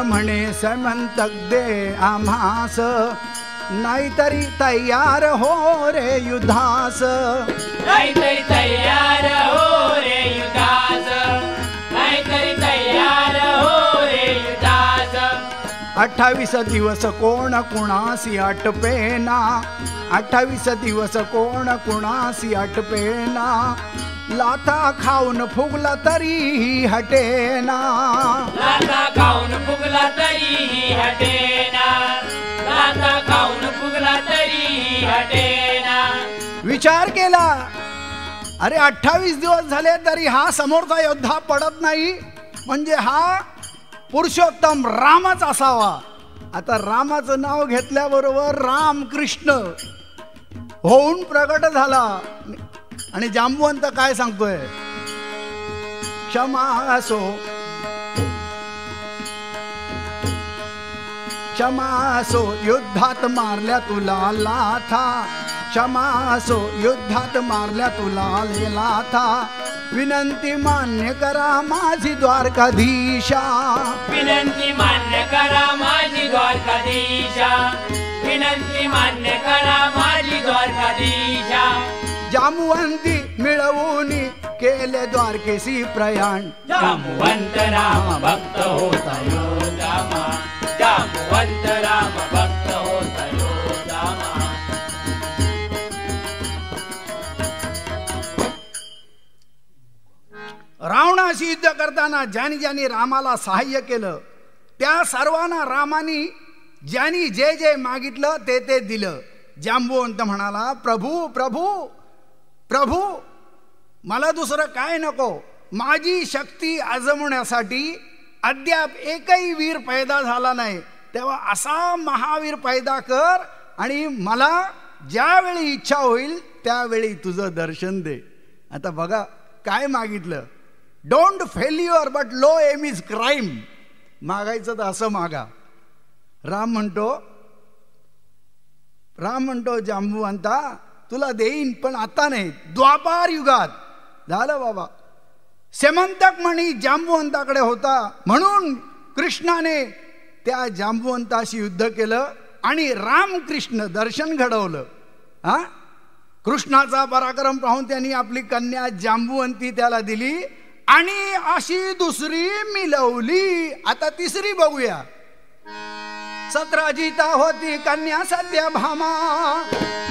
म्हणे समंतक दे आम्हास, नाहीतरी तयार हो रे युद्धास. नाहीतरी तयार हो रे युद्धास. नाहीतरी तयार हो रे युद्धास. 28 दिवस कोण कुणासी अटपेना. 28 दिवस कोण कुणासी अटपेना. लाथा खाऊन फुगला तरीही हटेना. लाथा खाऊन फुगला तरीही हटेना. लाथा खाऊन फुगला तरीही हटेना. विचार केला, अरे 28 दिवस झाले तरी हा समोरचा योद्धा पडत नाही, म्हणजे हा पुरुषोत्तम रामच असावा. आता रामाचं नाव घेतल्याबरोबर रामकृष्ण होऊन प्रगट झाला. आणि जांबुवंत काय सांगतोय, क्षमा असो युद्धात मारल्या तुला लाथा. क्षमा असो युद्धात मारल्या तुला लाथा. विनंती मान्य करा माझी द्वारकाधीशा. विनंती मान्य करा माझी द्वारकाधीशा. विनंती मान्य करा माझी द्वारकाधीशा. जामवंती मिळवून केले द्वारकेशी प्रयाण. जामवंत राम भक्त होता योद्धा महान. जामवंत राम भक्त होता योद्धा महान. रावणाशी युद्ध करताना ज्यांनी रामाला सहाय्य केलं, त्या सर्वांना रामानी ज्यांनी जे जे मागितलं ते दिलं. जांबुवंत म्हणाला, प्रभू प्रभू प्रभू मला दुसरं काय नको, माझी शक्ती आजमवण्यासाठी अद्याप एकही वीर पैदा झाला नाही, तेव्हा असा महावीर पैदा कर आणि मला ज्यावेळी इच्छा होईल त्यावेळी तुझं दर्शन दे. आता बघा काय मागितलं, don't failure but low aim is crime. मागायचं तर असं मागा. राम म्हणतो जांबुवंता तुला देईन, पण आता नाही, द्वापार युगात. झालं बाबा. सेमंतक मणी जांबुवंताकडे होता म्हणून कृष्णाने त्या जांबुवंताशी युद्ध केलं आणि रामकृष्ण दर्शन घडवलं. कृष्णाचा पराक्रम पाहून त्यांनी आपली कन्या जांबुवंती त्याला दिली आणि अशी दुसरी मिळवली. आता तिसरी बघूया. सत्राजिता होती कन्या सत्यभामा,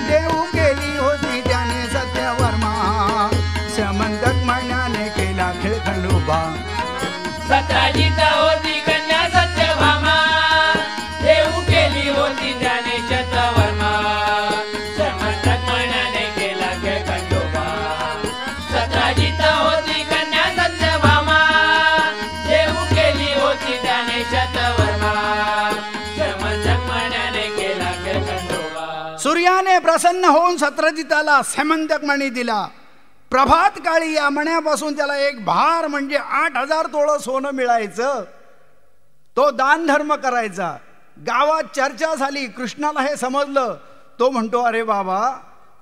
देऊ केली होती त्याने सत्यवर्मा, समंतक महिन्याने केला खेळ खंडोबा. सत्राजिता होती कन्या सत्यभामा, देऊ केली होती त्याने सत्यवर्मा, समंतक महिन्याने केला खेळ खंडोबा. सत्राजिता होती कन्या सत्यभामा, देऊ केली होती त्याने सत्यवर्मा, समंतक महिन्याने केला खेळ खंडोबा. सूर्याने प्रसन्न होऊन सत्रजिताला सेमंतक मणी दिला. प्रभात काळी या मण्यापासून त्याला एक भार म्हणजे 8,000 तोळं सोनं मिळायचं. तो दान धर्म करायचा. गावात चर्चा झाली. कृष्णाला हे समजलं. तो म्हणतो अरे बाबा,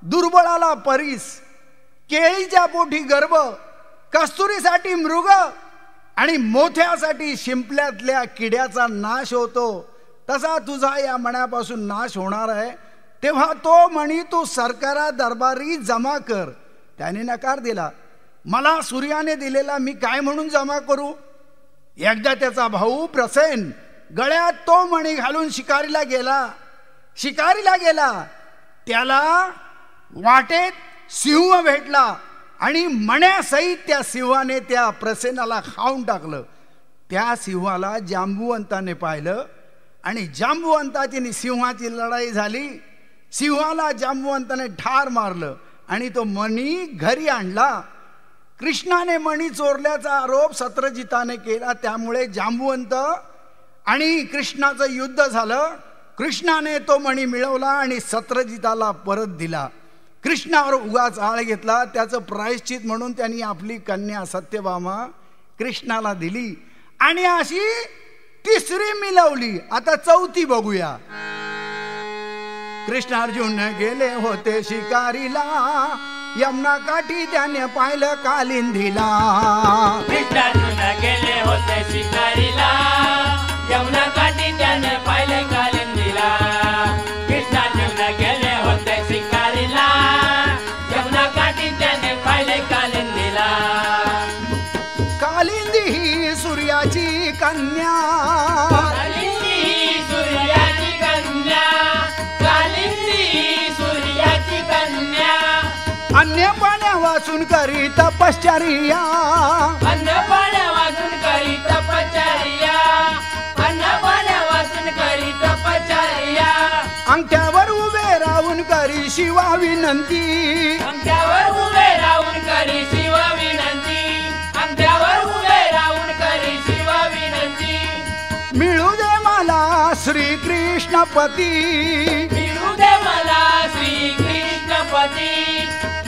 दुर्बळाला परीस, केळीच्या पोटी गर्भ, कस्तुरीसाठी मृग आणि मोठ्यासाठी शिंपल्यातल्या किड्याचा नाश होतो, तसा तुझा या मण्यापासून नाश होणार आहे. तेव्हा तो मणी तू सरकारा दरबारी जमा कर. त्याने नकार दिला. मला सूर्याने दिलेला मी काय म्हणून जमा करू. एकदा त्याचा भाऊ प्रसेन गळ्यात तो मणी घालून शिकारीला गेला. त्याला वाटेत सिंह भेटला आणि मण्यासहित त्या सिंहाने त्या प्रसेनाला खाऊन टाकलं. त्या सिंहाला जांबुवंताने पाहिलं आणि जांबुवंताची सिंहाची लढाई झाली. सिंहाला जांबुवंताने ठार मारलं आणि तो मणी घरी आणला. कृष्णाने मणी चोरल्याचा आरोप सत्रजिताने केला. त्यामुळे जांबुवंत आणि कृष्णाचं युद्ध झालं. कृष्णाने तो मणी मिळवला आणि सत्रजिताला परत दिला. कृष्णावर उगाच आळ घेतला. त्याचं प्रायश्चित म्हणून त्यांनी आपली कन्या सत्यभामा कृष्णाला दिली आणि अशी तिसरी मिळवली. आता चौथी बघूया. कृष्ण अर्जुन गेले होते शिकारीला, यमुना काठी त्याने पाहिलं कालिंदीला. कृष्ण अर्जुन गेले होते शिकारीला, यमुना काठी त्याने पाहिलं कालिंदीला. कृष्ण अर्जुन गेले होते शिकारीला, यमुना काठी त्याने पाहिलं कालिंदीला. कालिंदी ही सूर्याची कन्या, अन्य पाण्या वाचून करी तपश्चर्या, अन्न पाण्या वाचून करी तपश्चर्या, अन्न पाण्या वाचून करी तपश्चर्या. अंगठ्यावर उभे राहून करी शिवा विनंती, अंगठ्यावर उभे राहून करी शिवा विनंती, अंगठ्यावर उभे राहून करी शिवा विनंती. मिळू दे मला श्रीकृष्णपती, मिळू दे मला श्रीकृष्णपती,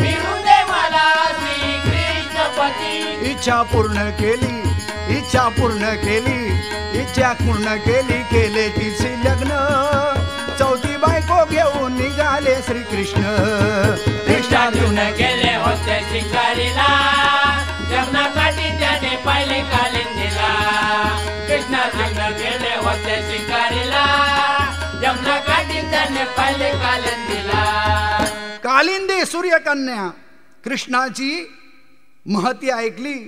मिळू दे मला श्रीकृष्णपती. इच्छा पूर्ण केली, इच्छा पूर्ण केली, इच्छा पूर्ण केली, केले तिचे लग्न. चौथी बायको घेऊन निघाले श्रीकृष्ण. कृष्ण अर्जुन गेले होते शिकारीला, यमुना काठी त्याने पाहिले कालिंदीला. कृष्ण अर्जुन गेले होते शिकारीला, यमुना काठी त्याने पाहिले कालिंदीला. कालिंदी सूर्यकन्या कृष्णाची महती ऐकली.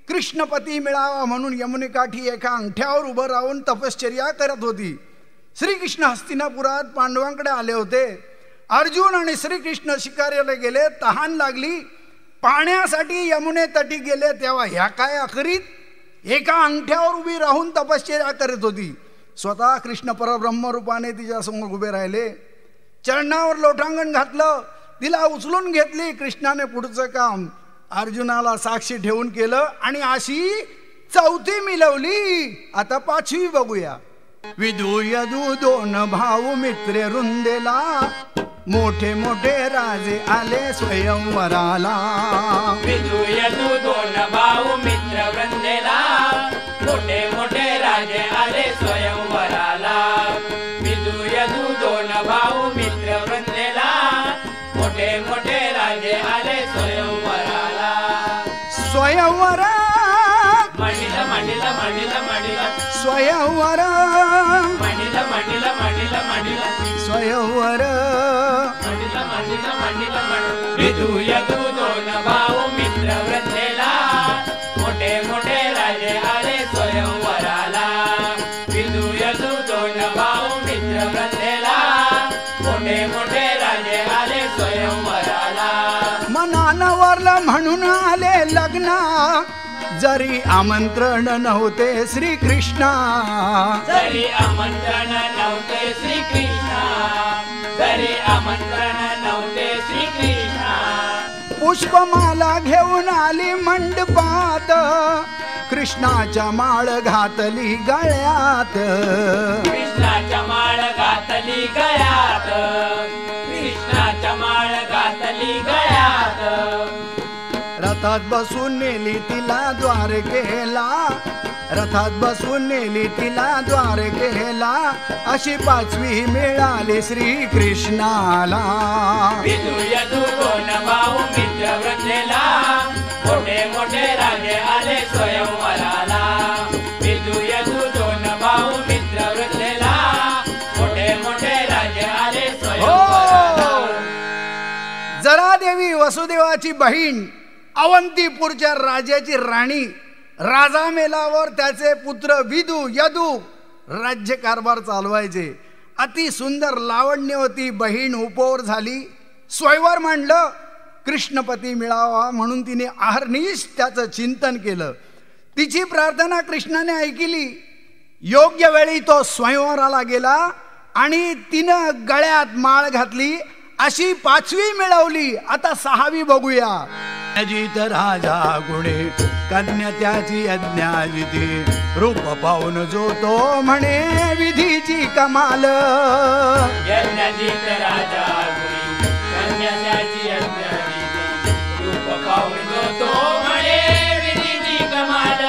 कृष्णपती मिळावा म्हणून यमुनेकाठी एका अंगठ्यावर उभं राहून तपश्चर्या करत होती. श्रीकृष्ण हस्तिनापुरात पांडवांकडे आले होते. अर्जुन आणि श्रीकृष्ण शिकारीला गेले. तहान लागली, पाण्यासाठी यमुने तटी गेले. तेव्हा ह्या काय अखरीत एका अंगठ्यावर उभी राहून तपश्चर्या करत होती. स्वतः कृष्ण परब्रह्म रूपाने तिच्या समोर उभे राहिले. चरणावर लोटांगण घातलं, तिला उचलून घेतली. कृष्णाने पुढचं काम अर्जुनाला साक्षी ठेवून केलं आणि अशी 4थी मिळवली. आता 5वी बघूया. विदू यदू 2 भाऊ मित्र रुंदेला, मोठे मोठे राजे आले स्वयंवराला. विदू यदू 2 भाऊ मित्र वृंदेला, मोठे मोठे राजे आले स्वयंवराला. विदू यदू 2 भाऊ मित्र वृंदेला, मोठे मोठे राजे आले स्वयंवराला. स्वयंवर मंडिला मंडिला मंडिला मंडिला स्वयंवर मंडिला मंडिला मंडिला मंडिला स्वयंवर मंडिला मंडिला मंडिला मंडिला. विदू यदू 2 भाऊ मित्र वृंदेला, मोठे मोठे राजे आले स्वयंवराला. विदू यदू 2 भाऊ मित्र वृंदेला, मोठे मोठे राजे आले स्वयंवराला. मनानं वरलं म्हणून आले लग्न, जरी आमंत्रण नव्हते श्रीकृष्णा. जरी आमंत्रण नव्हते श्रीकृष्णा, जरी आमंत्रण नव्हते श्रीकृष्णा. पुष्पमाला घेऊन आली मंडपात, कृष्णाच्या माळ घातली गळ्यात. कृष्णाच्या माळ घातली गळ्यात, कृष्णाच्या माळ घातली गळ्यात. रथात बसून नेली तिला द्वारकेला, रथात बसून नेली तिला द्वारकेला, अशी 5वी मिळाली श्रीकृष्णाला. विदू यदू 2 भाऊ मित्र वृंदेला, मोठे मोठे राजे आले स्वयंवराला. विदू यदू 2 भाऊ मित्र वृंदेला, मोठे मोठे राजे आले स्वयंवराला. जरादेवी वसुदेवाची बहीण, अवंतीपूरच्या राजाची राणी. राजा मेलावर त्याचे पुत्र विदू यदू राज्यकारभार चालवायचे. अति सुंदर लावण्यवती बहीण उपवर झाली. स्वयंवर मांडलं. कृष्णपती मिळावा म्हणून तिने अहर्निश त्याचं चिंतन केलं. तिची प्रार्थना कृष्णाने ऐकली. योग्य वेळी तो स्वयंवराला गेला आणि तिनं गळ्यात माळ घातली. अशी 5वी मिळवली. आता 6वी बघूया. अजित राजा गुणे कन्या त्याची यज्ञाविधी, रूप पाहून जो तो म्हणे विधीची कमाल. यज्ञजित राजा गुणी कन्या त्याची यज्ञाविधी, रूप पाहून जो तो म्हणे विधीची कमाल.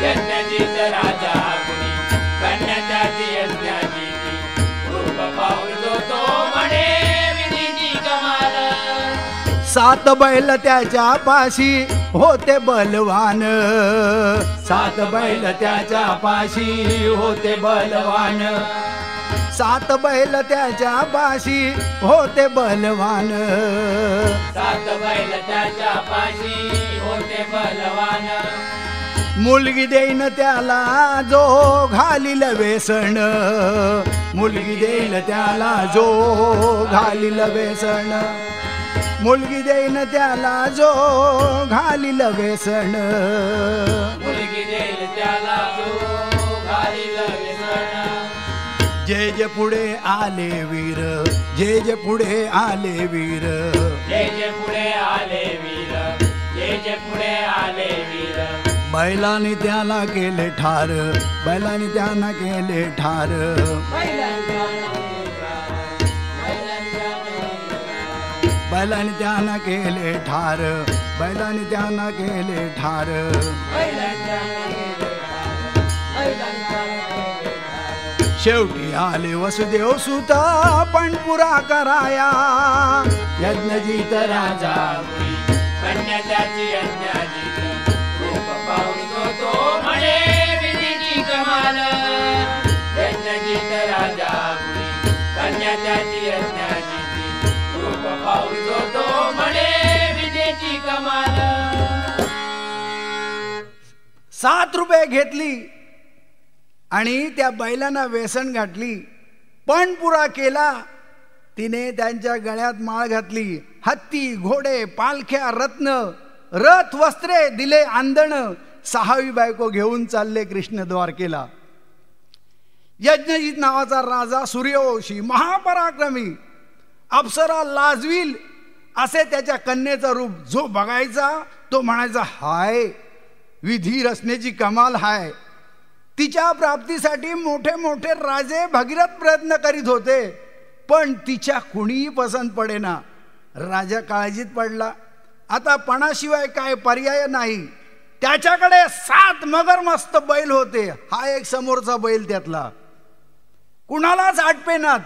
यज्ञजित राजा गुणी कन्या त्याची यज्ञाविधी, रूप पाहून जो तो म्हणे विधीची कमाल. 7 बैल त्याच्या पाशी होते बलवान, 7 बैल त्याच्या पाशी होते बलवान. 7 बैल त्याच्या पाशी होते बलवान. 7 बैल त्याच्या पाशी होते बलवान. मुलगी देईन त्याला जो घालील वेसण, मुलगी देईन त्याला जो घालील वेसण. मुलगी देईन त्याला जो घालील वेसण. मुलगी देईल त्याला जो घालील वेसण. जे जे पुढे आले वीर, जे जे पुढे आले वीर, जे जे पुढे आले वीर, जे जे पुढे आले वीर. बैलांनी त्याला केले ठार, बैलांनी त्यांना केले ठार. बैलांनी त्यांना केले ठार, बैलांनी त्यांना केले ठार. शेवटी आले वसुदेव सुत पण पुरा कराया. यज्ञजित राजा कन्या त्याची यज्ञाजित, रूप पाहून तो म्हणे विधीची कमाल. यज्ञजित राजा कन्या त्याची यज्ञाजित, रूप पाहून तो म्हणे विधीची कमाल. 7 रुपये घेतली आणि त्या बैलांना वेसण घातली. पण पुरा केला. तिने त्यांच्या गळ्यात माळ घातली. हत्ती, घोडे, पालख्या, रत्न, रथ, वस्त्रे दिले आंदण. 6वी बायको घेऊन चालले कृष्ण द्वारकेला. यज्ञजित नावाचा राजा सूर्यवंशी महापराक्रमी, अप्सरा लाजवील असे त्याच्या कन्येचं रूप जो बघायचा तो म्हणायचा, हाय विधी रचनेची कमाल हाय. तिच्या प्राप्तीसाठी मोठे मोठे राजे भगीरथ प्रयत्न करीत होते, पण तिच्या कुणीही पसंत पडेना. राजा काळजीत पडला. आता पणाशिवाय काय पर्याय नाही. त्याच्याकडे 7 मगरमस्त बैल होते. हा एक समोरचा बैल त्यातला, कुणालाच आटपेनात.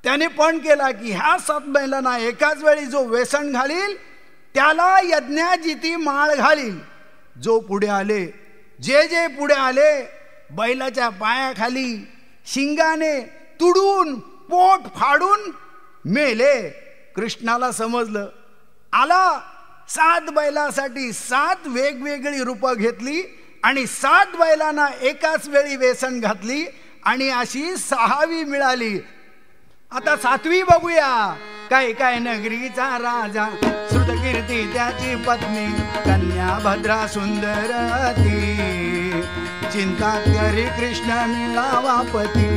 त्याने पण केला की ह्या 7 बैलांना एकाच वेळी जो वेसण घालील त्याला यज्ञाजिती माळ घालील. जो पुढे आले, जे पुढे आले, बैलाच्या पायाखाली शिंगाने तुडून पोट फाडून मेले. कृष्णाला समजलं. आला 7 बैलासाठी 7 वेगवेगळी रूपं घेतली आणि 7 बैलांना एकाच वेळी वेसण घातली आणि अशी 6वी मिळाली. आता 7वी बघूया. काय काय नगरीचा राजा, श्रुतकीर्ती त्याची पत्नी, कन्या भद्रा सुंदर ती, चिंता करी कृष्ण मिळावा पती.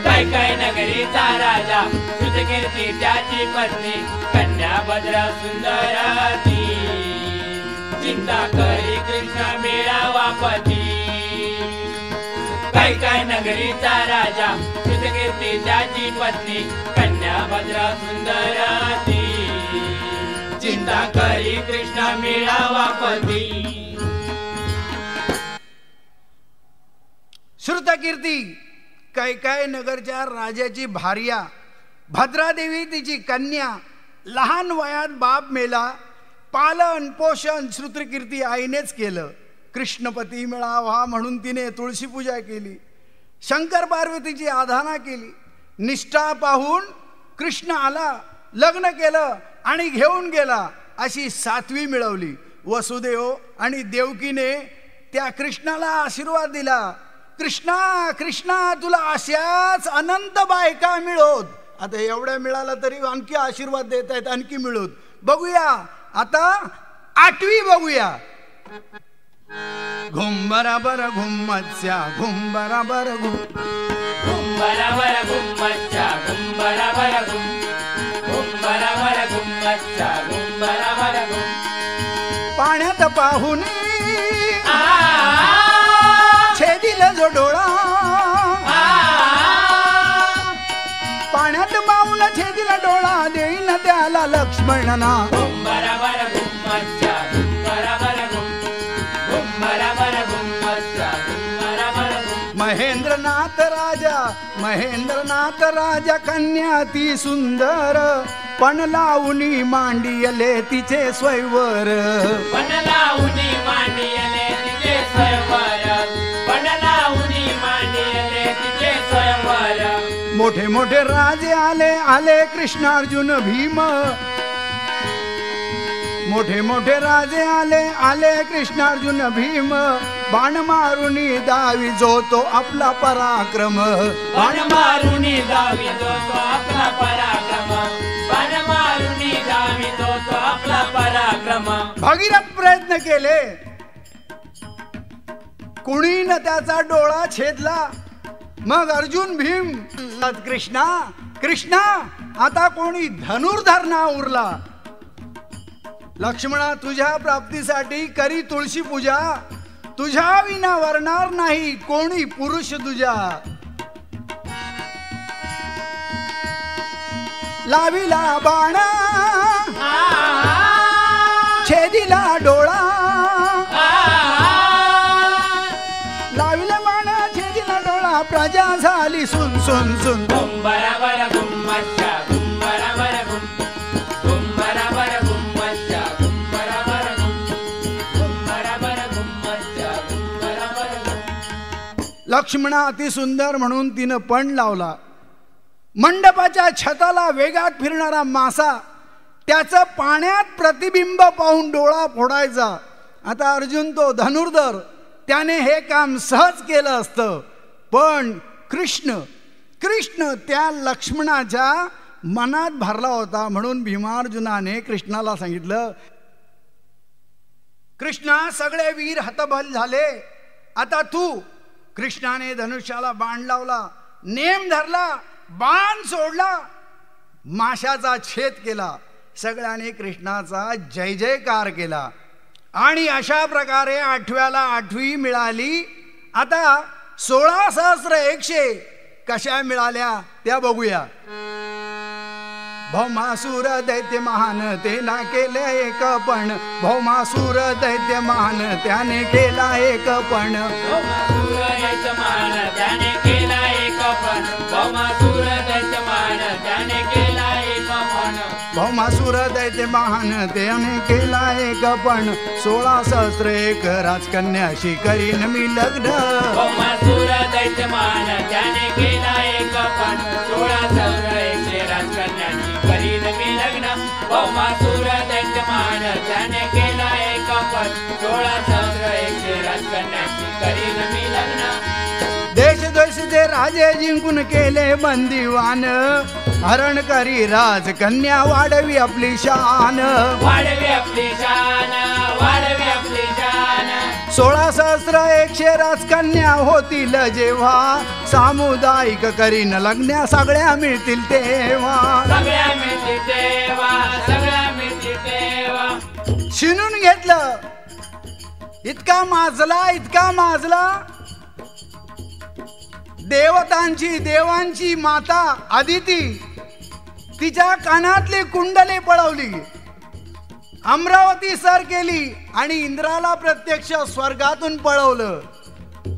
काय काय नगरीचा राजा, श्रुतकीर्ती त्याची पत्नी, कन्या भद्रा सुंदर ती, चिंता करी कृष्ण मिळावा पती. काय काय नगरीचा राजा, श्रुतकीर्ती त्याची पत्नी, कन्या भद्रा सुंदर ती, चिंता करी कृष्ण मिळावा पती. श्रुतकीर्ती कैकाय नगरच्या राजाची भार्या, भद्रादेवी तिची कन्या. लहान वयात बाप मेला. पालन पोषण श्रुतकीर्ती आईनेच केलं. कृष्णपती मिळावा म्हणून तिने तुळशी पूजा केली, शंकर पार्वतीची आराधना केली. निष्ठा पाहून कृष्ण आला, लग्न केलं आणि घेऊन गेला. अशी 7वी मिळवली. वसुदेव आणि देवकीने त्या कृष्णाला आशीर्वाद दिला. कृष्णा कृष्णा तुला अशाच अनंत बायका मिळोत. आता एवढ्या मिळाला तरी आणखी आशीर्वाद देत आहेत, आणखी मिळोत. बघूया आता 8वी बघूया. घुम बराबर घुम मत्स्या, घुम बराबर घुम, घुम बराबर घुम मत्स्या, घुम बराबर घुम, घुम बराबर घुम मत्स्या, घुम बराबर घुम. पाण्यात पाहून छेदिला जो डोळा, पाण्यात पाहून छेदिला डोळा, देईन त्याला लक्ष्मणना. घुम बराबर घुम मत्स्या, घुम बराबर घुम, घुम बराबर घुम मत्स्या, घुम बराबर घुम. महेंद्रनाथ राजा, महेंद्रनाथ राजा कन्या ती सुंदर, पण लावणी मांडियले तिचे स्वयंवर. पण लावणी मांडियले तिचे स्वयंवर, पण लावणी मांडियले तिचे स्वयंवर. मोठे मोठे राजे आले, आले कृष्णार्जुन भीम. मोठे मोठे राजे आले, आले कृष्णार्जुन भीम. बाण मारुनी दावी जो तो आपला पराक्रम, बाण मारुनी दावी जो तो आपला पराक्रम, बाण मारुनी दावी जो तो आपला पराक्रम. भगीरथ प्रयत्न केले, कुणी न त्याचा डोळा छेदला. मग अर्जुन भीम, कृष्णा कृष्णा आता कोणी धनुर्धर ना उरला. लक्ष्मणा तुझ्या प्राप्तीसाठी करी तुळशी पूजा, तुझ्या विना वरणार नाही कोणी पुरुष तुझ्या. लाविला बाण छेदिला डोळा, लाविला बाण छेदिला डोळा, प्रजा झाली सुन सुन सुन. घुम बराबर घुम मत्स्या, घुम बराबर घुम, घुम बराबर घुम मत्स्या, घुम बराबर घुम, घुम बराबर घुम मत्स्या, घुम बराबर घुम. लक्ष्मणा अति सुंदर म्हणून तिनं पण लावला. मंडपाच्या छताला वेगात फिरणारा मासा, त्याचं पाण्यात प्रतिबिंब पाहून डोळा फोडायचा. आता अर्जुन तो धनुर्धर, त्याने हे काम सहज केलं असतं, पण कृष्ण कृष्ण त्या लक्ष्मणाच्या मनात भरला होता. म्हणून भीमार्जुनाने कृष्णाला सांगितलं, कृष्णा सगळे वीर हतबल झाले. आता तू. कृष्णाने धनुष्याला बाण लावला, नेम धरला, बाण सोडला, माशाचा छेद केला. सगळ्यांनी कृष्णाचा जय जयकार केला. आणि अशा प्रकारे 8व्याला 8वी मिळाली. आता 16,100 कशा मिळाल्या त्या बघूया. भौमासूर दैत्य महान तेना केले एक पण, भौमासूर दैत्य महान त्याने केला एक पण, भौमासूर दैत्य महान त्याने केला एक पण, भौमासूर दैत्य महान त्याने केला एक पण, भौमासूर दैत्य महान त्याने केला एक पण, 16,100 राजकन्याशी करीन मी लग्न. भौमासूर दैत्य महान त्याने केला एक पण, 16,100 राजकन्याशी करीन मी लग्न. भौमासूर दैत्य महान त्याने केला एक पण, 16,100 राजकन्याशी करीन मी लग्न. देशद्वेषचे राजे जिंकून केले बंदिवान, हरण करी राजकन्या वाढवी आपली शान, वाढवी आपली शान, वाढवी आपली शान. 16,100 राजकन्या होतील जेव्हा, सामुदायिक करीन लग्न सगळ्या मिळतील तेव्हा, सगळ्या मिळतील तेव्हा, सगळ्या मिळतील तेव्हा. शिनून घेतलं. इतका माजला, इतका माजला. देवतांची देवांची माता आदिती तिच्या कानातली कुंडले पळवली, अमरावती सर केली आणि इंद्राला प्रत्यक्ष स्वर्गातून पळवलं.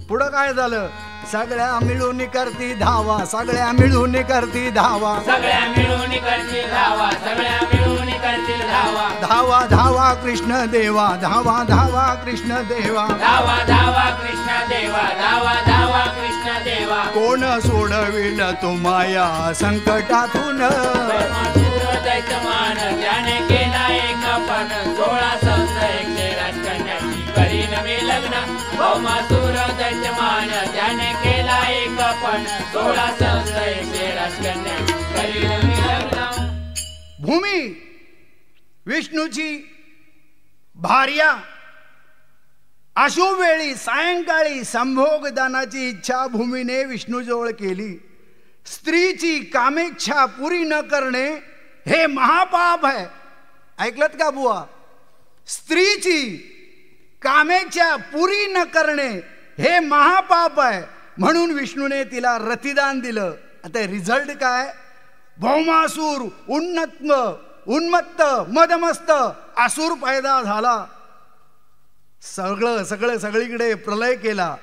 पुढं काय झालं? सगळ्या मिळून करती धावा, सगळ्या मिळून करती धावा, सगळ्या मिळून करतील धावा, सगळ्या मिळून करतील धावा. धावा धावा कृष्ण देवा, धावा धावा कृष्ण देवा, धावा धावा कृष्ण देवा, धावा धावा कृष्ण देवा. कोण सोडविल तुम्हाया संकटातून, भौमासूर दैत्य महान त्याने केला एक पण, 16,100 राजकन्याशी करीन मी लग्न. भौमासूर दैत्य महान त्याने केला एक पण, 16,100 राजकन्याशी करीन मी लग्न. भूमी विष्णूची भार्या अशुभ वेळी सायंकाळी संभोग दानाची इच्छा भूमीने विष्णूजवळ केली. स्त्रीची कामेच्छा पुरी न करणे हे महापाप आहे. ऐकलत का बुवा? स्त्रीची कामेच्छा पुरी न करणे हे महापाप आहे. म्हणून विष्णूने तिला रतिदान दिलं. आता रिझल्ट काय? भौमासूर उन्मत्त मदमस्त असुर पैदा झाला. सगळीकडे प्रलय केला.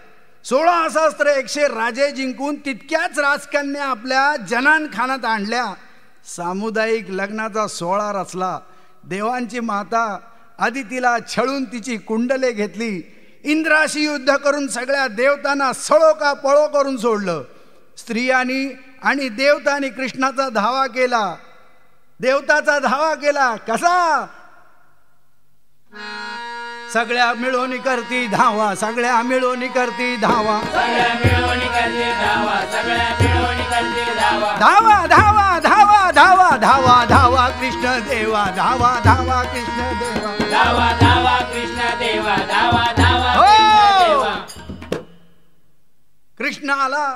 16,100 राजे जिंकून तितक्याच राजकन्या आपल्या जनानखानात आणल्या. सामुदायिक लग्नाचा सोहळा रचला. देवांची माता आदितीला छळून तिची कुंडले घेतली. इंद्राशी युद्ध करून सगळ्या देवतांना सळो का पळो करून सोडलं. स्त्रियांनी आणि देवतांनी कृष्णाचा धावा केला. देवताचा धावा केला कसा? सगळ्या मिळून करती धावा, सगळ्या मिळून करती धावा, सगळ्या मिळून करतील धावा, सगळ्या मिळून करतील धावा. धावा धावा धावा धावा धावा धावा कृष्ण देवा, धावा धावा कृष्ण देवा, धावा धावा कृष्ण देवा, धावा धावा हो! कृष्ण देवा. कृष्ण आला,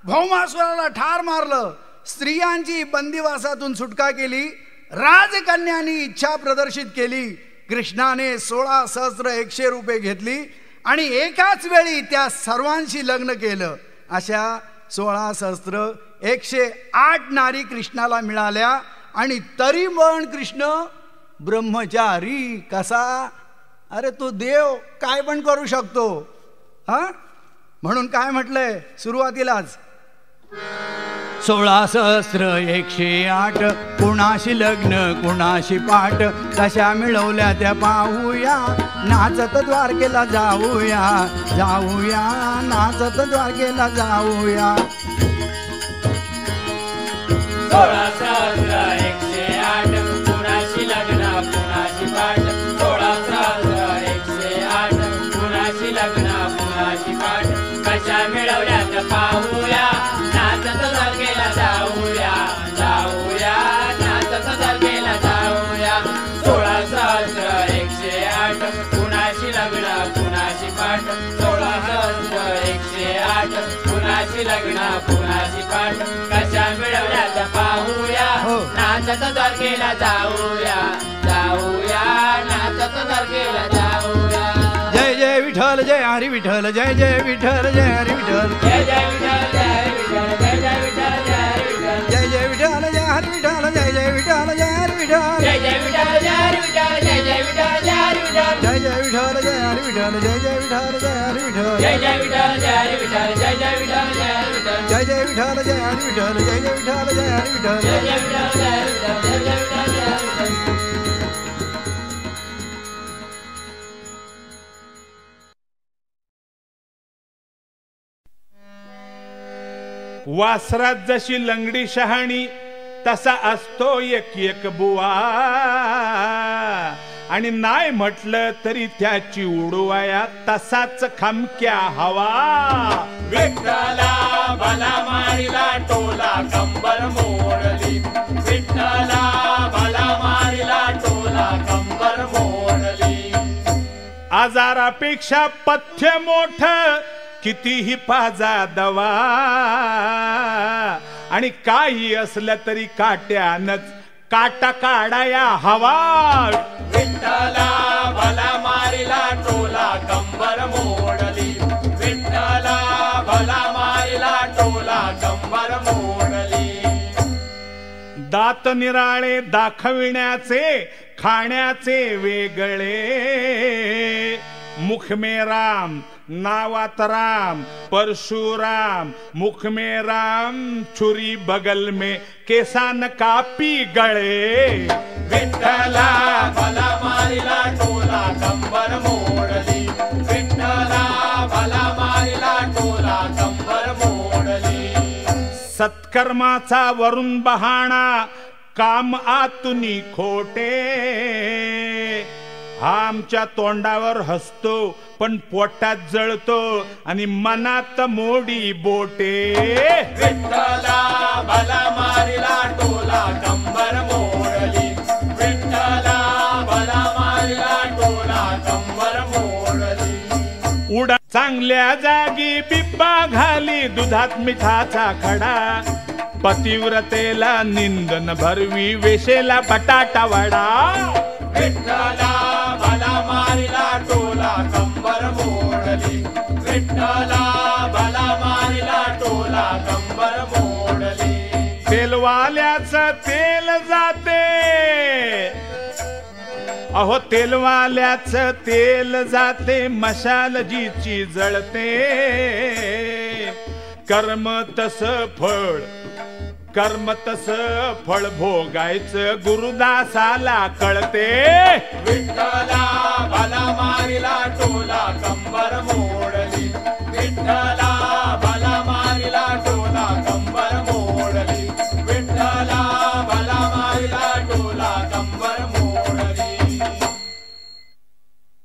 भौमासुराला ठार मारलं. स्त्रियांची बंदिवासातून सुटका केली. राजकन्यांनी इच्छा प्रदर्शित केली. कृष्णाने 16,100 रुपये घेतली आणि एकाच वेळी त्या सर्वांशी लग्न केलं. अशा 16,108 नारी कृष्णाला मिळाल्या. आणि तरी पण कृष्ण ब्रह्मचारी कसा? अरे तो देव काय पण करू शकतो हा. म्हणून काय म्हटलंय सुरुवातीलाच? 16,108 कुणाशी लग्न कुणाशी पाठ, कशा मिळवल्या त्या पाहूया. नाचत द्वारकेला जाऊया, जाऊया नाचत द्वारकेला जाऊया. 16,108 कुणाशी लग्न कुणाशी पाठ, 16,108 कुणाशी लग्न कुणाशी पाठ, कशा मिळवल्या त्या पाहूया. नाचत द्वारकेला जाऊया, जाऊया नाचत द्वारकेला जाऊया. 16,108 कुणाशी लग्न पाहूया हो. नाचत द्वारकेला जाऊया जाऊया नाचत द्वारकेला जाऊया जय जय विठ्ठल जय हरी विठ्ठल जय जय विठ्ठल जय हरी विठ्ठल जय जय विठ्ठल जय हरी विठ्ठल जय जय विठ्ठल जय हरी विठ्ठल जय जय विठ्ठल जय हरी विठ्ठल जय जय विठ्ठल जय हरी विठ्ठल जय जय विठ्ठल जय हरी विठ्ठल जय जय विठ्ठल जय हरी विठ्ठल जय जय विठ्ठल जय हरी विठ्ठल जय जय विठ्ठल जय हरी विठ्ठल जय जय विठ्ठल जय हरी विठ्ठल जय जय विठ्ठल जय हरी विठ्ठल जय जय विठ्ठल जय हरी विठ्ठल जय जय विठ्ठल जय हरी विठ्ठल जय जय विठ्ठल जय हरी विठ्ठल जय जय विठ्ठल जय हरी विठ्ठल वासरात जशी लंगडी शहाणी तसा असतो एक एक बुवा आणि नाही म्हटलं तरी त्याची उडवाया तसाच खमक्या हवा विठ्ठला भला मारिला टोला कंबर मोडली विठ्ठला भला मारिला टोला कंबर मोडली आजारापेक्षा पथ्य मोठ कितीही पाजा दवा आणि काही असलं तरी काट्यानच काटा काढाया हवा विठ्ठला भला मारिला टोला कंबर मोडली विठ्ठला भला मारिला टोला कंबर मोडली दात निराळे दाखविण्याचे खाण्याचे वेगळे मुख में राम नावात राम परशुराम मुख में राम छुरी बगल में केसान कापी गळे विठ्ठला भला मारिला टोला कंबर मोडली विठ्ठला भला मारिला टोला कंबर मोडली सत्कर्माचा वरून बहाणा काम आतुनी खोटे हा आमच्या तोंडावर हसतो पण पोटात जळतो आणि मनात मोडी बोटे विठ्ठला भला मारिला टोला कंबर मोडली विठ्ठला भला मारिला टोला कंबर मोडली उडा चांगल्या जागी बिब्बा घाली दुधात मिठाचा खडा पतिव्रतेला निंदन भरवी वेशेला बटाटा वडा विठ्ठला भला मारिला टोला कंबर मोडली विठ्ठला भला मारिला टोला कंबर मोडली तेलवाल्याचं तेल जाते अहो तेलवाल्याचं तेल जाते मशाल जीची जळते कर्म तस फळ कर्म तस फळ भोगायचं गुरुदासाला कळते विठ्ठला भला मारिला टोला कंबर मोडली विठ्ठला